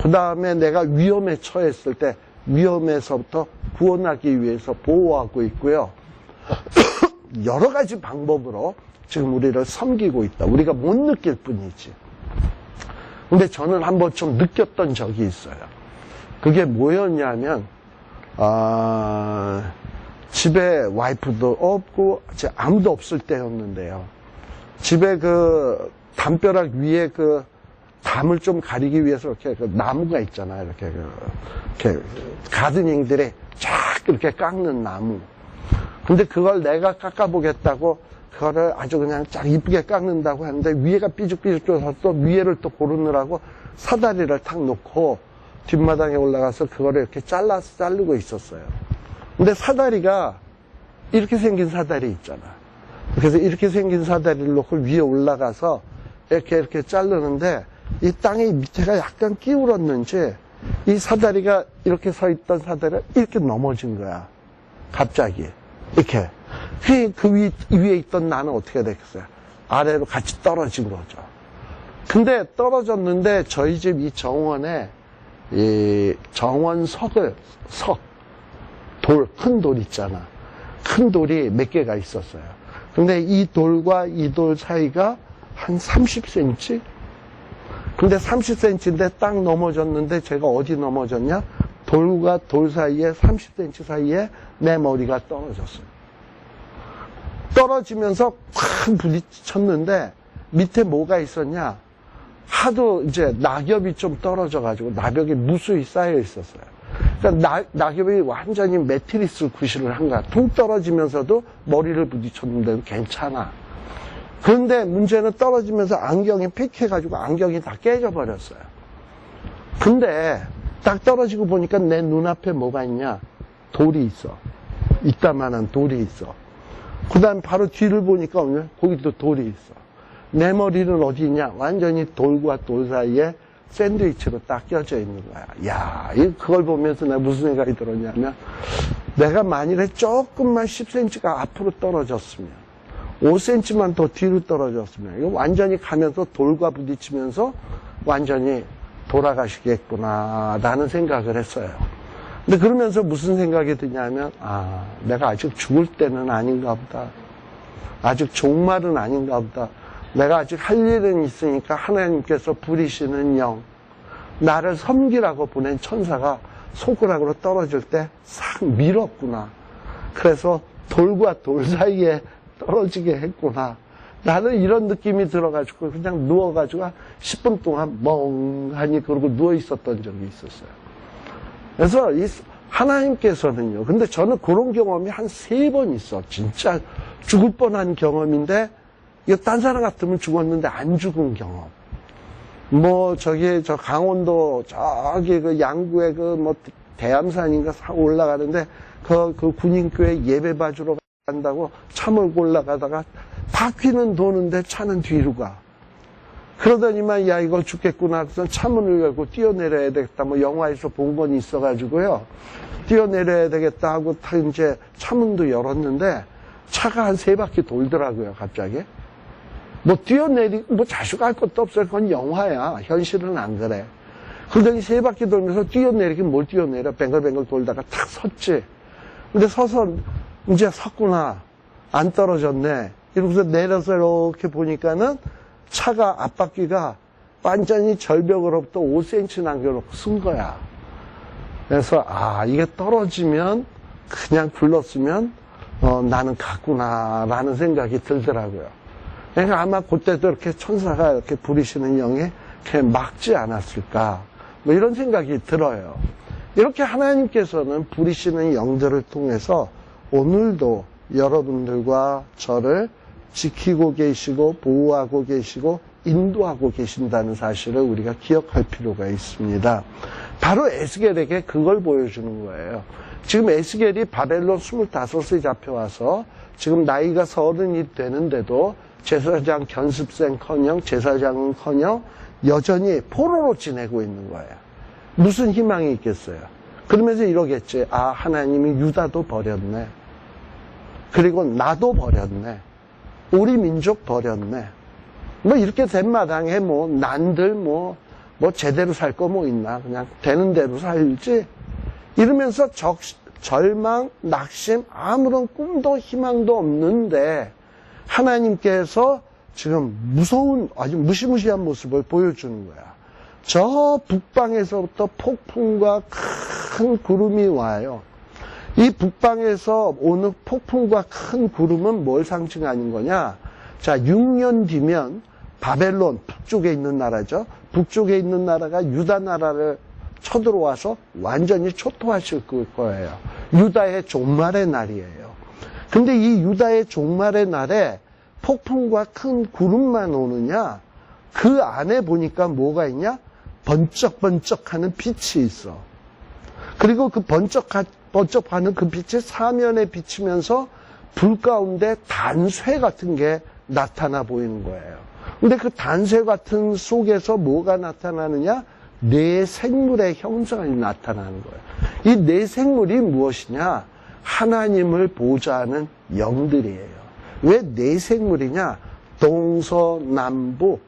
그 다음에 내가 위험에 처했을 때 위험에서부터 구원하기 위해서 보호하고 있고요. 여러 가지 방법으로 지금 우리를 섬기고 있다. 우리가 못 느낄 뿐이지. 근데 저는 한번 좀 느꼈던 적이 있어요. 그게 뭐였냐면 집에 와이프도 없고 아무도 없을 때였는데요. 집에 그 담벼락 위에 그 담을 좀 가리기 위해서 이렇게 그 나무가 있잖아요. 이렇게 가드닝들이 쫙 이렇게 깎는 나무. 근데 그걸 내가 깎아보겠다고 그거를 아주 그냥 쫙 이쁘게 깎는다고 하는데 위에가 삐죽삐죽 쪄서 또 위에를 또 고르느라고 사다리를 탁 놓고 뒷마당에 올라가서 그거를 이렇게 자르고 있었어요. 근데 사다리가 이렇게 생긴 사다리 있잖아. 그래서 이렇게 생긴 사다리를 놓고 위에 올라가서 이렇게 자르는데 이 땅의 밑에가 약간 기울었는지 이 사다리가 이렇게 서 있던 사다리가 이렇게 넘어진 거야. 갑자기. 이렇게. 그 위에 있던 나는 어떻게 됐겠어요? 아래로 같이 떨어진 거죠. 근데 떨어졌는데 저희 집 이 정원에 이 정원석을 큰 돌 있잖아. 큰 돌이 몇 개가 있었어요. 근데 이 돌과 이 돌 사이가 한 30cm? 근데 30cm인데 딱 넘어졌는데 제가 어디 넘어졌냐? 돌과 돌 사이에 30cm 사이에 내 머리가 떨어졌어요. 떨어지면서 확 부딪혔는데 밑에 뭐가 있었냐? 하도 이제 낙엽이 좀 떨어져가지고 낙엽이 무수히 쌓여 있었어요. 그러니까 낙엽이 완전히 매트리스 구실을 한 거야. 툭 떨어지면서도 머리를 부딪혔는데 괜찮아. 그런데 문제는 떨어지면서 안경이 픽해가지고 안경이 다 깨져버렸어요. 근데 딱 떨어지고 보니까 내 눈앞에 뭐가 있냐? 돌이 있어. 이따만한 돌이 있어. 그 다음 바로 뒤를 보니까 거기도 돌이 있어. 내 머리는 어디 있냐? 완전히 돌과 돌 사이에 샌드위치로 딱 껴져 있는 거야. 야, 그걸 보면서 내가 무슨 생각이 들었냐면, 내가 만일에 조금만 10cm가 앞으로 떨어졌으면, 5cm만 더 뒤로 떨어졌으면, 이거 완전히 가면서 돌과 부딪히면서 완전히 돌아가시겠구나, 라는 생각을 했어요. 근데 그러면서 무슨 생각이 드냐면, 내가 아직 죽을 때는 아닌가 보다. 아직 종말은 아닌가 보다. 내가 아직 할 일은 있으니까 하나님께서 부리시는 영, 나를 섬기라고 보낸 천사가 손가락으로 떨어질 때 싹 밀었구나. 그래서 돌과 돌 사이에 떨어지게 했구나. 나는 이런 느낌이 들어가지고 그냥 누워가지고 10분 동안 멍하니 그러고 누워 있었던 적이 있었어요. 그래서 이 하나님께서는요. 근데 저는 그런 경험이 한 3번 있어. 진짜 죽을 뻔한 경험인데 이거 딴 사람 같으면 죽었는데 안 죽은 경험. 저 강원도 저기 그 양구에 대암산인가 올라가는데 그 군인교회 예배 봐주러 간다고 차 몰고 올라가다가 바퀴는 도는데 차는 뒤로 가. 그러더니만 야 이거 죽겠구나. 그래서 차문을 열고 뛰어내려야 되겠다. 영화에서 본 건 있어가지고요. 뛰어내려야 되겠다 하고 이제 차문도 열었는데 차가 한 3바퀴 돌더라고요. 갑자기. 자식할 것도 없어요. 그건 영화야. 현실은 안 그래. 그러더니 3바퀴 돌면서 뛰어내리긴 뭘 뛰어내려. 뱅글뱅글 돌다가 탁 섰지. 근데 서서 이제 섰구나. 안 떨어졌네. 이러고서 내려서 이렇게 보니까는 차가 앞바퀴가 완전히 절벽으로부터 5cm 남겨놓고 쓴 거야. 그래서 이게 떨어지면 그냥 굴렀으면 나는 갔구나 라는 생각이 들더라고요. 그러니까 아마 그때도 이렇게 천사가 이렇게 부리시는 영에 그냥 막지 않았을까 이런 생각이 들어요. 이렇게 하나님께서는 부리시는 영들을 통해서 오늘도 여러분들과 저를 지키고 계시고 보호하고 계시고 인도하고 계신다는 사실을 우리가 기억할 필요가 있습니다. 바로 에스겔에게 그걸 보여주는 거예요. 지금 에스겔이 바벨론 25세 잡혀와서 지금 나이가 30이 되는데도 제사장 견습생커녕 제사장은커녕 여전히 포로로 지내고 있는 거예요. 무슨 희망이 있겠어요? 그러면서 이러겠지. 아, 하나님이 유다도 버렸네. 그리고 나도 버렸네. 우리 민족 버렸네. 뭐 이렇게 된 마당에 뭐 난들 뭐 제대로 살 거 뭐 있나. 그냥 되는 대로 살지. 이러면서 절망, 낙심, 아무런 꿈도 희망도 없는데 하나님께서 지금 무서운 아주 무시무시한 모습을 보여주는 거야. 저 북방에서부터 폭풍과 큰 구름이 와요. 이 북방에서 오는 폭풍과 큰 구름은 뭘 상징하는 거냐? 자, 6년 뒤면 바벨론, 북쪽에 있는 나라죠. 북쪽에 있는 나라가 유다 나라를 쳐들어와서 완전히 초토화시킬 거예요. 유다의 종말의 날이에요. 근데 이 유다의 종말의 날에 폭풍과 큰 구름만 오느냐? 그 안에 보니까 뭐가 있냐? 번쩍번쩍하는 빛이 있어. 그리고 그 번쩍하는 그 빛이 사면에 비치면서 불 가운데 단쇠 같은 게 나타나 보이는 거예요. 근데 그 단쇠 같은 속에서 뭐가 나타나느냐? 네 생물의 형상이 나타나는 거예요. 이 네 생물이 무엇이냐? 하나님을 보좌하는 영들이에요. 왜 네 생물이냐? 동서남북.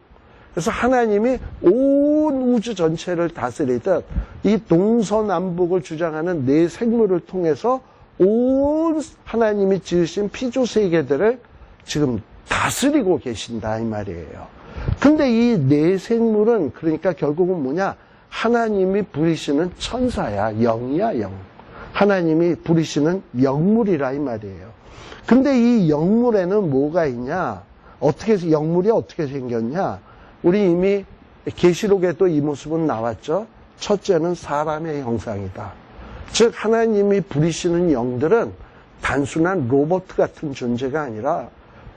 그래서 하나님이 온 우주 전체를 다스리듯 이 동서남북을 주장하는 네 생물을 통해서 온 하나님이 지으신 피조 세계들을 지금 다스리고 계신다 이 말이에요. 근데 이 네 생물은 그러니까 결국은 뭐냐? 하나님이 부리시는 천사야, 영이야, 영. 하나님이 부리시는 영물이라 이 말이에요. 근데 이 영물에는 뭐가 있냐? 영물이 어떻게 생겼냐? 우리 이미 계시록에도 이 모습은 나왔죠. 첫째는 사람의 형상이다. 즉 하나님이 부리시는 영들은 단순한 로봇 같은 존재가 아니라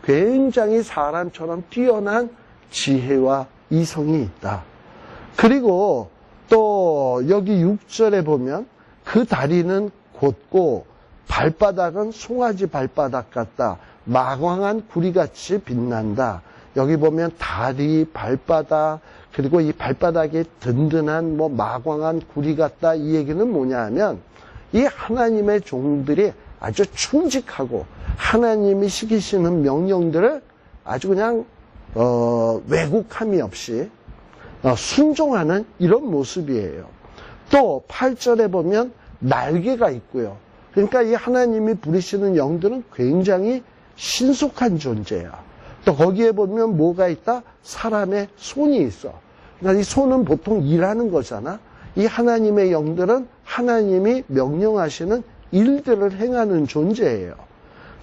굉장히 사람처럼 뛰어난 지혜와 이성이 있다. 그리고 또 여기 6절에 보면 그 다리는 곧고 발바닥은 송아지 발바닥 같다. 마광한 구리같이 빛난다. 여기 보면 다리, 발바닥, 그리고 이 발바닥이 든든한 마광한 구리 같다. 이 얘기는 뭐냐 하면 이 하나님의 종들이 아주 충직하고 하나님이 시키시는 명령들을 아주 그냥 왜곡함이 없이 순종하는 이런 모습이에요. 또 8절에 보면 날개가 있고요. 그러니까 이 하나님이 부리시는 영들은 굉장히 신속한 존재야. 또 거기에 보면 뭐가 있다? 사람의 손이 있어. 그러니까 이 손은 보통 일하는 거잖아. 이 하나님의 영들은 하나님이 명령하시는 일들을 행하는 존재예요.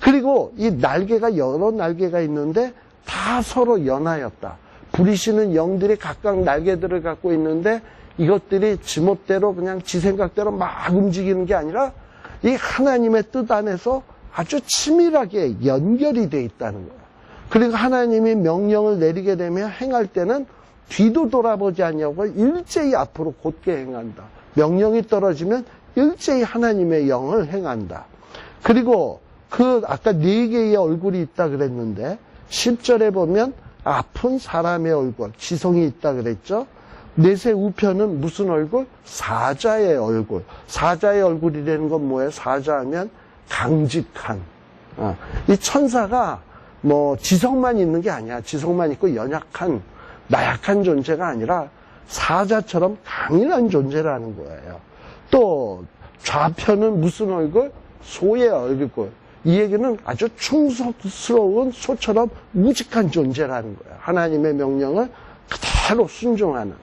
그리고 이 날개가 여러 날개가 있는데 다 서로 연하였다. 부리시는 영들이 각각 날개들을 갖고 있는데 이것들이 지멋대로 그냥 지 생각대로 막 움직이는 게 아니라 이 하나님의 뜻 안에서 아주 치밀하게 연결이 돼 있다는 거예요. 그리고 하나님이 명령을 내리게 되면 행할 때는 뒤도 돌아보지 않냐고 일제히 앞으로 곧게 행한다. 명령이 떨어지면 일제히 하나님의 영을 행한다. 그리고 아까 4개의 얼굴이 있다 그랬는데 10절에 보면 아픈 사람의 얼굴, 지성이 있다 그랬죠. 넷의 우편은 무슨 얼굴? 사자의 얼굴. 사자의 얼굴이라는 건 뭐예요? 사자하면 강직한. 이 천사가 지성만 있는 게 아니야. 지성만 있고 연약한, 나약한 존재가 아니라 사자처럼 강인한 존재라는 거예요. 또 좌편은 무슨 얼굴? 소의 얼굴. 이 얘기는 아주 충성스러운 소처럼 우직한 존재라는 거예요. 하나님의 명령을 그대로 순종하는.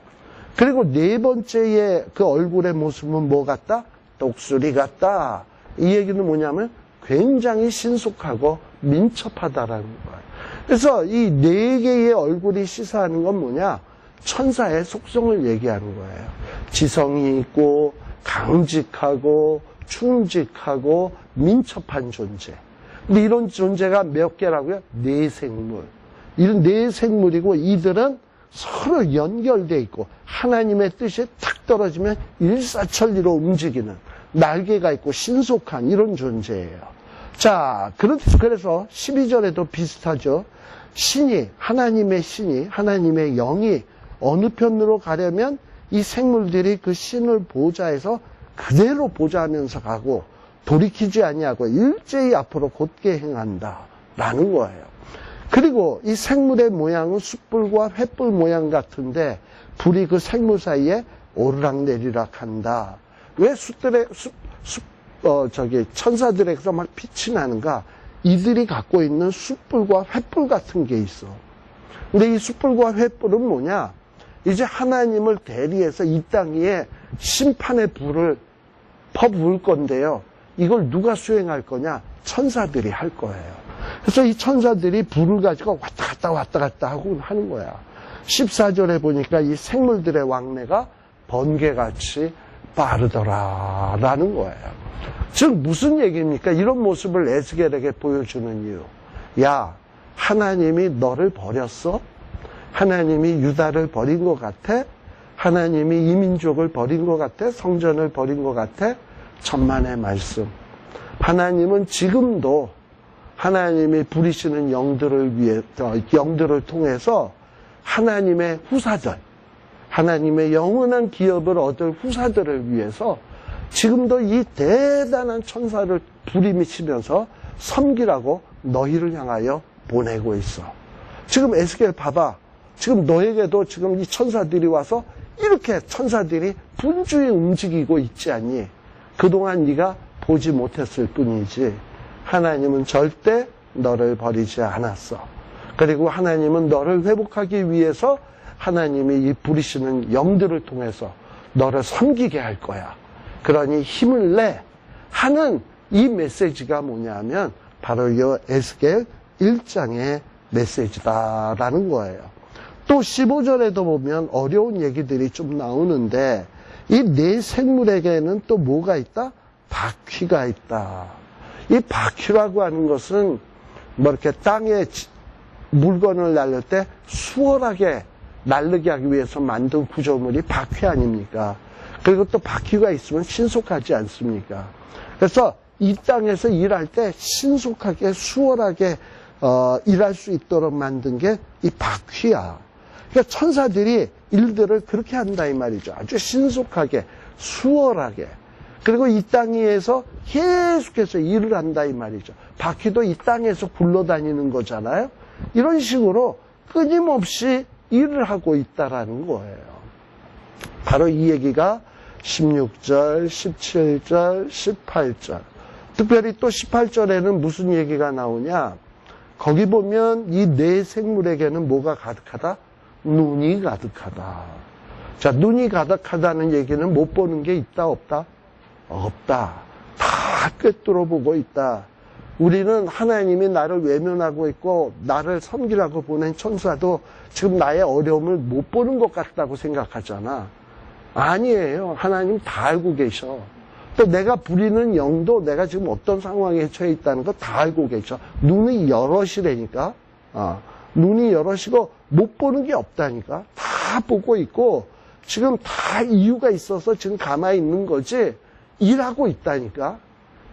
그리고 4번째의 그 얼굴의 모습은 뭐 같다? 독수리 같다. 이 얘기는 뭐냐면 굉장히 신속하고 민첩하다라는 거예요. 그래서 이 4개의 얼굴이 시사하는 건 뭐냐? 천사의 속성을 얘기하는 거예요. 지성이 있고 강직하고 충직하고 민첩한 존재. 근데 이런 존재가 몇 개라고요? 4생물. 이런 4생물이고 이들은 서로 연결되어 있고 하나님의 뜻이 탁 떨어지면 일사천리로 움직이는 날개가 있고 신속한 이런 존재예요. 자, 그래서 12절에도 비슷하죠. 하나님의 신이, 하나님의 영이 어느 편으로 가려면 이 생물들이 그 신을 보좌해서 그대로 보좌하면서 가고 돌이키지 아니하고 일제히 앞으로 곧게 행한다라는 거예요. 그리고 이 생물의 모양은 숯불과 횃불 모양 같은데 불이 그 생물 사이에 오르락내리락 한다. 왜 천사들에게서 막 빛이 나는가? 이들이 갖고 있는 숯불과 횃불 같은 게 있어. 근데 이 숯불과 횃불은 뭐냐? 이제 하나님을 대리해서 이 땅 위에 심판의 불을 퍼부을 건데요. 이걸 누가 수행할 거냐? 천사들이 할 거예요. 그래서 이 천사들이 불을 가지고 왔다 갔다 하고 하는 거야. 14절에 보니까 이 생물들의 왕래가 번개같이 빠르더라라는 거예요. 즉 무슨 얘기입니까? 이런 모습을 에스겔에게 보여주는 이유. 야, 하나님이 너를 버렸어? 하나님이 유다를 버린 것 같아? 하나님이 이 민족을 버린 것 같아? 성전을 버린 것 같아? 천만의 말씀. 하나님은 지금도 하나님이 부리시는 영들을 통해서 하나님의 후사들, 하나님의 영원한 기업을 얻을 후사들을 위해서 지금도 이 대단한 천사를 부리미치면서 섬기라고 너희를 향하여 보내고 있어. 지금 에스겔 봐봐. 지금 너에게도 지금 이 천사들이 와서 이렇게 천사들이 분주히 움직이고 있지 않니? 그동안 네가 보지 못했을 뿐이지 하나님은 절대 너를 버리지 않았어. 그리고 하나님은 너를 회복하기 위해서 하나님이 이 부리시는 영들을 통해서 너를 섬기게 할 거야. 그러니 힘을 내 하는 이 메시지가 뭐냐면 바로 이 에스겔 1장의 메시지다라는 거예요. 또 15절에도 보면 어려운 얘기들이 좀 나오는데 이 네 생물에게는 또 뭐가 있다? 바퀴가 있다. 이 바퀴라고 하는 것은 뭐 이렇게 땅에 물건을 날릴 때 수월하게 날르게 하기 위해서 만든 구조물이 바퀴 아닙니까? 그리고 또 바퀴가 있으면 신속하지 않습니까? 그래서 이 땅에서 일할 때 신속하게 수월하게 일할 수 있도록 만든 게 이 바퀴야. 그러니까 천사들이 일들을 그렇게 한다 이 말이죠. 아주 신속하게 수월하게. 그리고 이 땅 위에서 계속해서 일을 한다 이 말이죠. 바퀴도 이 땅에서 굴러다니는 거잖아요. 이런 식으로 끊임없이 일을 하고 있다라는 거예요. 바로 이 얘기가 16절, 17절, 18절. 특별히 또 18절에는 무슨 얘기가 나오냐? 거기 보면 이 네 생물에게는 뭐가 가득하다? 눈이 가득하다. 자, 눈이 가득하다는 얘기는 못 보는 게 있다, 없다? 없다. 다 꿰뚫어 보고 있다. 우리는 하나님이 나를 외면하고 있고 나를 섬기라고 보낸 천사도 지금 나의 어려움을 못 보는 것 같다고 생각하잖아. 아니에요. 하나님 다 알고 계셔. 또 내가 부리는 영도 내가 지금 어떤 상황에 처해 있다는 거 다 알고 계셔. 눈이 여럿이라니까. 눈이 여럿이고 못 보는 게 없다니까. 다 보고 있고 지금 다 이유가 있어서 지금 가만히 있는 거지 일하고 있다니까.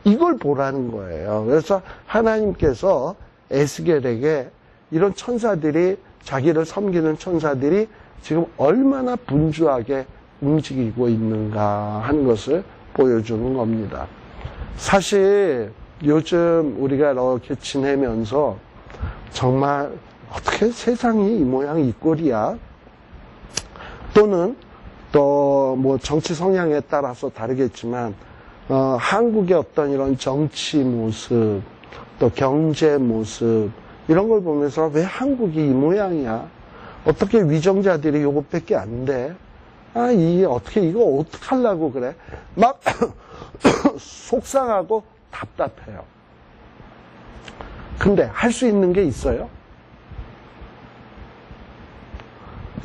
이걸 보라는 거예요. 그래서 하나님께서 에스겔에게 이런 천사들이 자기를 섬기는 천사들이 지금 얼마나 분주하게 움직이고 있는가 하는 것을 보여주는 겁니다. 사실 요즘 우리가 이렇게 지내면서 정말 어떻게 세상이 이 모양 이 꼴이야? 또는 또 뭐 정치 성향에 따라서 다르겠지만 한국의 어떤 이런 정치 모습 또 경제 모습 이런 걸 보면서 왜 한국이 이 모양이야? 어떻게 위정자들이 요것밖에 안 돼? 이거 어떡하려고 그래? 막 속상하고 답답해요. 근데 할 수 있는 게 있어요?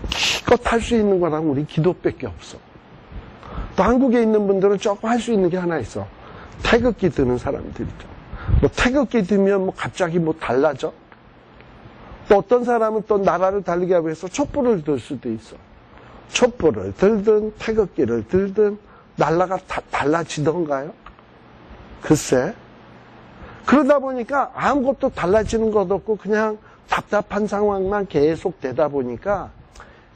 기껏 할 수 있는 거랑 우리 기도밖에 없어. 또 한국에 있는 분들은 조금 할 수 있는 게 하나 있어. 태극기 드는 사람들이죠. 뭐 태극기 들면 뭐 갑자기 뭐 달라져? 또 어떤 사람은 또 나라를 달리게 하기 위해서 촛불을 들 수도 있어. 촛불을 들든 태극기를 들든 나라가 달라지던가요? 글쎄. 그러다 보니까 아무것도 달라지는 것도 없고 그냥 답답한 상황만 계속 되다 보니까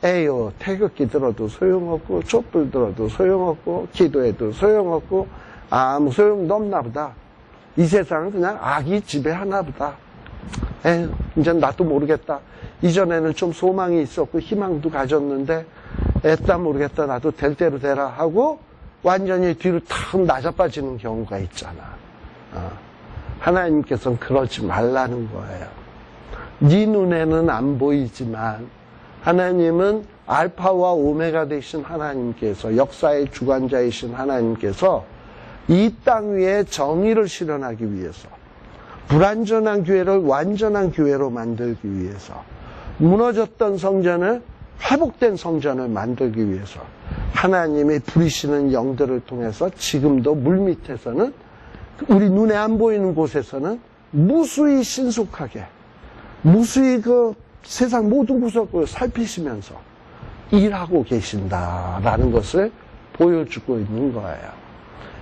에요, 태극기 들어도 소용없고, 촛불 들어도 소용없고, 기도해도 소용없고, 아무 소용도 없나 보다. 이 세상은 그냥 악이 지배하나 보다. 에휴, 이제 나도 모르겠다. 이전에는 좀 소망이 있었고, 희망도 가졌는데, 애따 모르겠다. 나도 될 대로 되라 하고, 완전히 뒤로 탁 낮아빠지는 경우가 있잖아. 하나님께서는 그러지 말라는 거예요. 네 눈에는 안 보이지만 하나님은 알파와 오메가 되신 하나님께서, 역사의 주관자이신 하나님께서 이 땅 위에 정의를 실현하기 위해서, 불완전한 교회를 완전한 교회로 만들기 위해서, 무너졌던 성전을 회복된 성전을 만들기 위해서 하나님이 부리시는 영들을 통해서 지금도 물밑에서는, 우리 눈에 안 보이는 곳에서는 무수히 신속하게, 무수히 그 세상 모든 구석을 살피시면서 일하고 계신다라는 것을 보여주고 있는 거예요.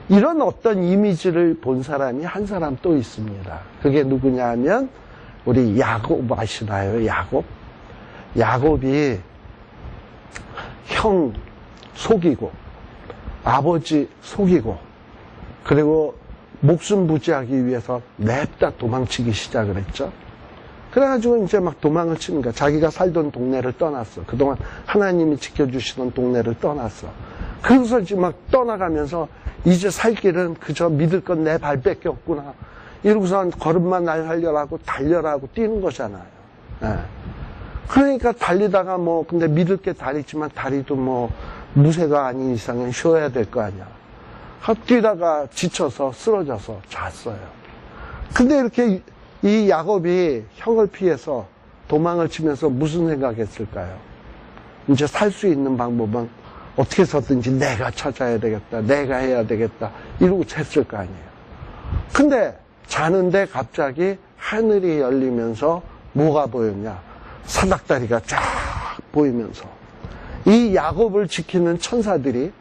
이런 어떤 이미지를 본 사람이 한 사람 또 있습니다. 그게 누구냐 하면 우리 야곱 아시나요? 야곱이 형 속이고 아버지 속이고 그리고 목숨 부지하기 위해서 냅다 도망치기 시작을 했죠. 그래가지고 이제 막 도망을 치는 거야. 자기가 살던 동네를 떠났어. 그동안 하나님이 지켜주시던 동네를 떠났어. 그래서 지금 막 떠나가면서 이제 살 길은 그저 믿을 건 내 발밖에 없구나. 이러고서 걸음만 날려라고 달려라고 뛰는 거잖아요. 예. 그러니까 달리다가 뭐 근데 믿을 게 다리지만 다리도 뭐 무쇠가 아닌 이상은 쉬어야 될 거 아니야. 뛰다가 지쳐서 쓰러져서 잤어요. 근데 이렇게 이 야곱이 형을 피해서 도망을 치면서 무슨 생각했을까요? 이제 살 수 있는 방법은 어떻게 해서든지 내가 찾아야 되겠다, 내가 해야 되겠다 이러고 잤을 거 아니에요. 근데 자는데 갑자기 하늘이 열리면서 뭐가 보였냐? 사닥다리가 쫙 보이면서 이 야곱을 지키는 천사들이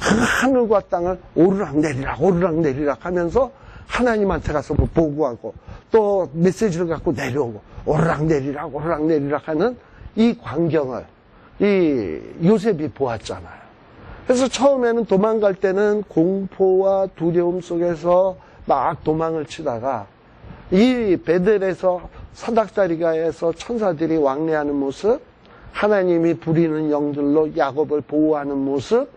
그 하늘과 땅을 오르락내리락 하면서 하나님한테 가서 뭐 보고하고 또 메시지를 갖고 내려오고 오르락내리락 하는 이 광경을 이 요셉이 보았잖아요. 그래서 처음에는 도망갈 때는 공포와 두려움 속에서 막 도망을 치다가 이 베델에서 사닥다리가에서 천사들이 왕래하는 모습, 하나님이 부리는 영들로 야곱을 보호하는 모습,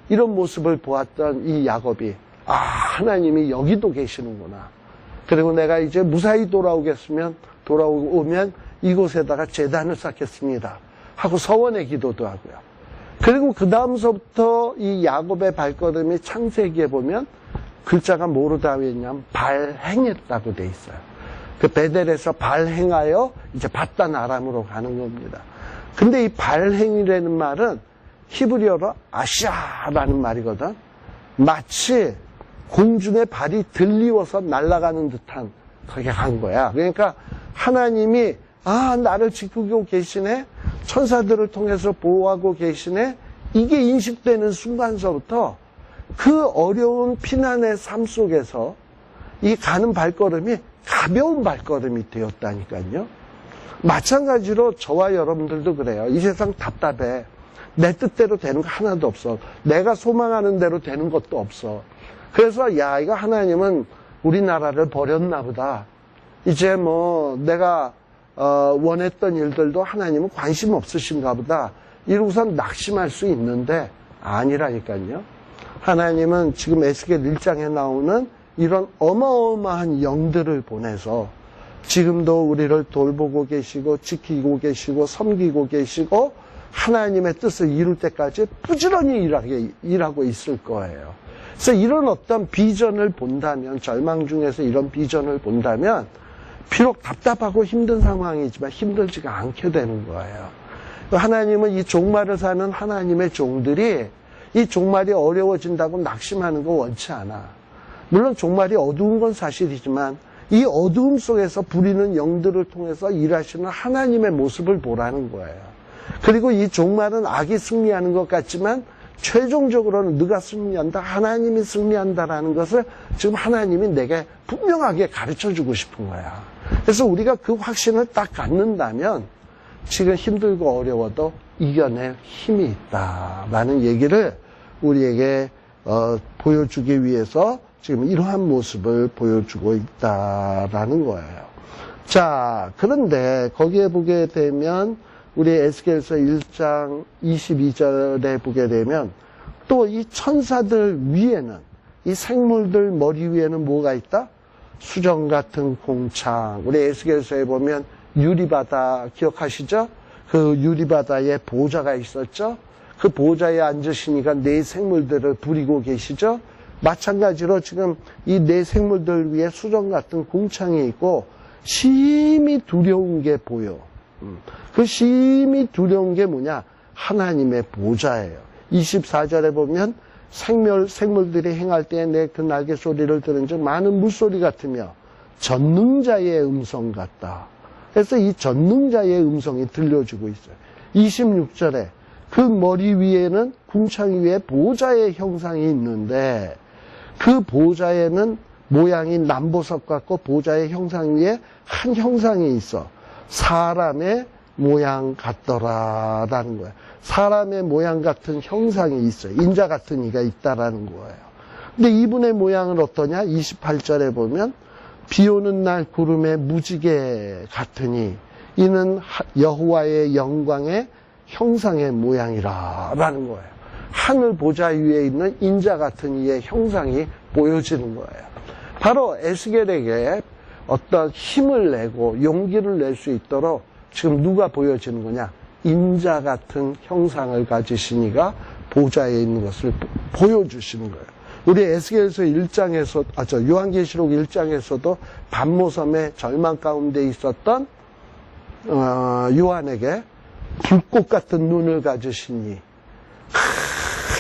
이런 모습을 보았던 이 야곱이 하나님이 여기도 계시는구나. 그리고 내가 이제 무사히 돌아오면 이곳에다가 제단을 쌓겠습니다 하고 서원의 기도도 하고요. 그리고 그 다음서부터 이 야곱의 발걸음이 창세기에 보면 글자가 뭐로 다 있냐면 발행했다고 돼 있어요. 그 베델에서 발행하여 이제 바단 아람으로 가는 겁니다. 근데 이 발행이라는 말은 히브리어로 아시아라는 말이거든. 마치 공중에 발이 들리워서 날아가는 듯한 그렇게 간 거야. 그러니까 하나님이 나를 지키고 계시네, 천사들을 통해서 보호하고 계시네, 이게 인식되는 순간서부터 그 어려운 피난의 삶 속에서 이 가는 발걸음이 가벼운 발걸음이 되었다니까요. 마찬가지로 저와 여러분들도 그래요. 이 세상 답답해. 내 뜻대로 되는 거 하나도 없어. 내가 소망하는 대로 되는 것도 없어. 그래서 이거 하나님은 우리나라를 버렸나 보다. 이제 뭐 내가 원했던 일들도 하나님은 관심 없으신가 보다. 이러고선 낙심할 수 있는데 아니라니까요. 하나님은 지금 에스겔 1장에 나오는 이런 어마어마한 영들을 보내서 지금도 우리를 돌보고 계시고 지키고 계시고 섬기고 계시고 하나님의 뜻을 이룰 때까지 부지런히 일하고 있을 거예요. 그래서 이런 어떤 비전을 본다면, 절망 중에서 이런 비전을 본다면 비록 답답하고 힘든 상황이지만 힘들지가 않게 되는 거예요. 하나님은 이 종말을 사는 하나님의 종들이 이 종말이 어려워진다고 낙심하는 거 원치 않아. 물론 종말이 어두운 건 사실이지만 이 어두움 속에서 부리는 영들을 통해서 일하시는 하나님의 모습을 보라는 거예요. 그리고 이 종말은 악이 승리하는 것 같지만 최종적으로는 누가 승리한다? 하나님이 승리한다라는 것을 지금 하나님이 내게 분명하게 가르쳐주고 싶은 거야. 그래서 우리가 그 확신을 딱 갖는다면 지금 힘들고 어려워도 이겨낼 힘이 있다라는 얘기를 우리에게 보여주기 위해서 지금 이러한 모습을 보여주고 있다라는 거예요. 자, 그런데 거기에 보게 되면 우리 에스겔서 1장 22절에 보게 되면 또 이 천사들 위에는, 이 생물들 머리 위에는 뭐가 있다? 수정 같은 공창. 우리 에스겔서에 보면 유리바다 기억하시죠? 그 유리바다에 보좌가 있었죠? 그 보좌에 앉으시니까 네 생물들을 부리고 계시죠? 마찬가지로 지금 이 네 생물들 위에 수정 같은 공창이 있고 심히 두려운 게 보여. 그 심히 두려운 게 뭐냐? 하나님의 보좌예요. 24절에 보면 생물들이 행할 때에 내 그 날개 소리를 들은 즉 많은 물소리 같으며 전능자의 음성 같다. 그래서 이 전능자의 음성이 들려주고 있어요. 26절에 그 머리 위에는 궁창 위에 보좌의 형상이 있는데 그 보좌에는 모양이 남보석 같고 보좌의 형상 위에 한 형상이 있어. 사람의 모양 같더라라는 거예요. 사람의 모양 같은 형상이 있어요. 인자 같은 이가 있다라는 거예요. 근데 이분의 모양은 어떠냐? 28절에 보면 비 오는 날 구름의 무지개 같으니 이는 여호와의 영광의 형상의 모양이라라는 거예요. 하늘 보좌 위에 있는 인자 같은 이의 형상이 보여지는 거예요. 바로 에스겔에게 어떤 힘을 내고 용기를 낼 수 있도록 지금 누가 보여지는 거냐? 인자 같은 형상을 가지신 이가 보좌에 있는 것을 보여주시는 거예요. 우리 에스겔서 1장에서, 요한계시록 1장에서도 반모섬의 절망 가운데 있었던 요한에게 불꽃 같은 눈을 가지신 이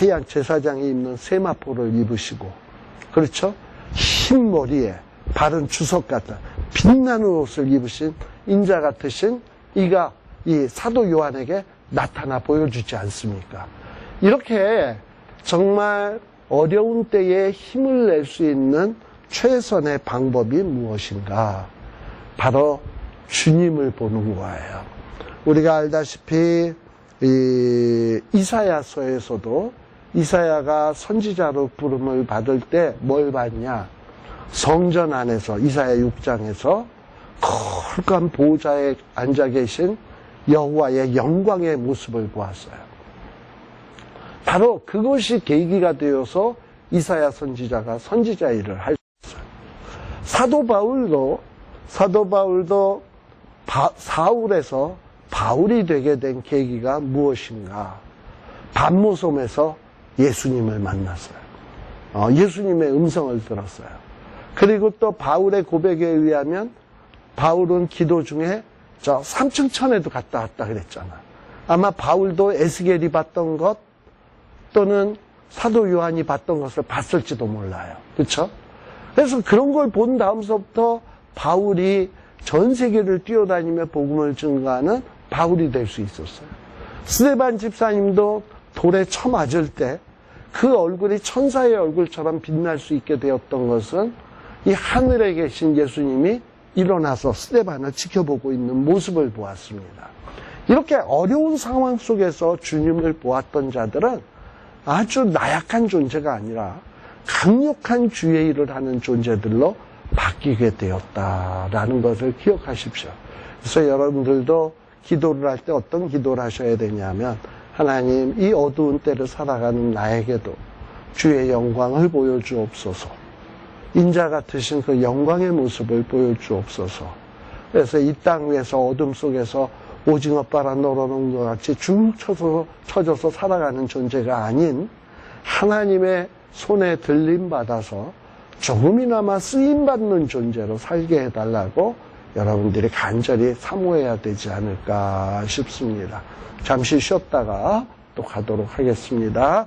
하얀 제사장이 입는 세마포를 입으시고, 그렇죠? 흰 머리에 바른 주석 같은 빛나는 옷을 입으신 인자 같으신 이가 이 사도 요한에게 나타나 보여주지 않습니까? 이렇게 정말 어려운 때에 힘을 낼 수 있는 최선의 방법이 무엇인가? 바로 주님을 보는 거예요. 우리가 알다시피 이사야서에서도 이사야가 선지자로 부름을 받을 때 뭘 봤냐? 성전 안에서 이사야 6장에서 거룩한 보좌에 앉아 계신 여호와의 영광의 모습을 보았어요. 바로 그것이 계기가 되어서 이사야 선지자가 선지자 일을 할 수 있어요. 사도 바울도 사울에서 바울이 되게 된 계기가 무엇인가? 반모섬에서 예수님을 만났어요. 예수님의 음성을 들었어요. 그리고 또 바울의 고백에 의하면 바울은 기도 중에 저 3층 천에도 갔다 왔다 그랬잖아. 아마 바울도 에스겔이 봤던 것 또는 사도 요한이 봤던 것을 봤을지도 몰라요. 그렇죠? 그래서 그런 걸 본 다음서부터 바울이 전 세계를 뛰어다니며 복음을 증거하는 바울이 될 수 있었어요. 스데반 집사님도 돌에 쳐맞을 때 그 얼굴이 천사의 얼굴처럼 빛날 수 있게 되었던 것은 이 하늘에 계신 예수님이 일어나서 스데반을 지켜보고 있는 모습을 보았습니다. 이렇게 어려운 상황 속에서 주님을 보았던 자들은 아주 나약한 존재가 아니라 강력한 주의 일을 하는 존재들로 바뀌게 되었다라는 것을 기억하십시오. 그래서 여러분들도 기도를 할 때 어떤 기도를 하셔야 되냐면 하나님, 이 어두운 때를 살아가는 나에게도 주의 영광을 보여주옵소서. 인자 같으신 그 영광의 모습을 보여주옵소서. 그래서 이 땅 위에서 어둠 속에서 오징어 빨아 널어놓은 것 같이 쭉 쳐져서 살아가는 존재가 아닌 하나님의 손에 들림받아서 조금이나마 쓰임받는 존재로 살게 해달라고 여러분들이 간절히 사모해야 되지 않을까 싶습니다. 잠시 쉬었다가 또 가도록 하겠습니다.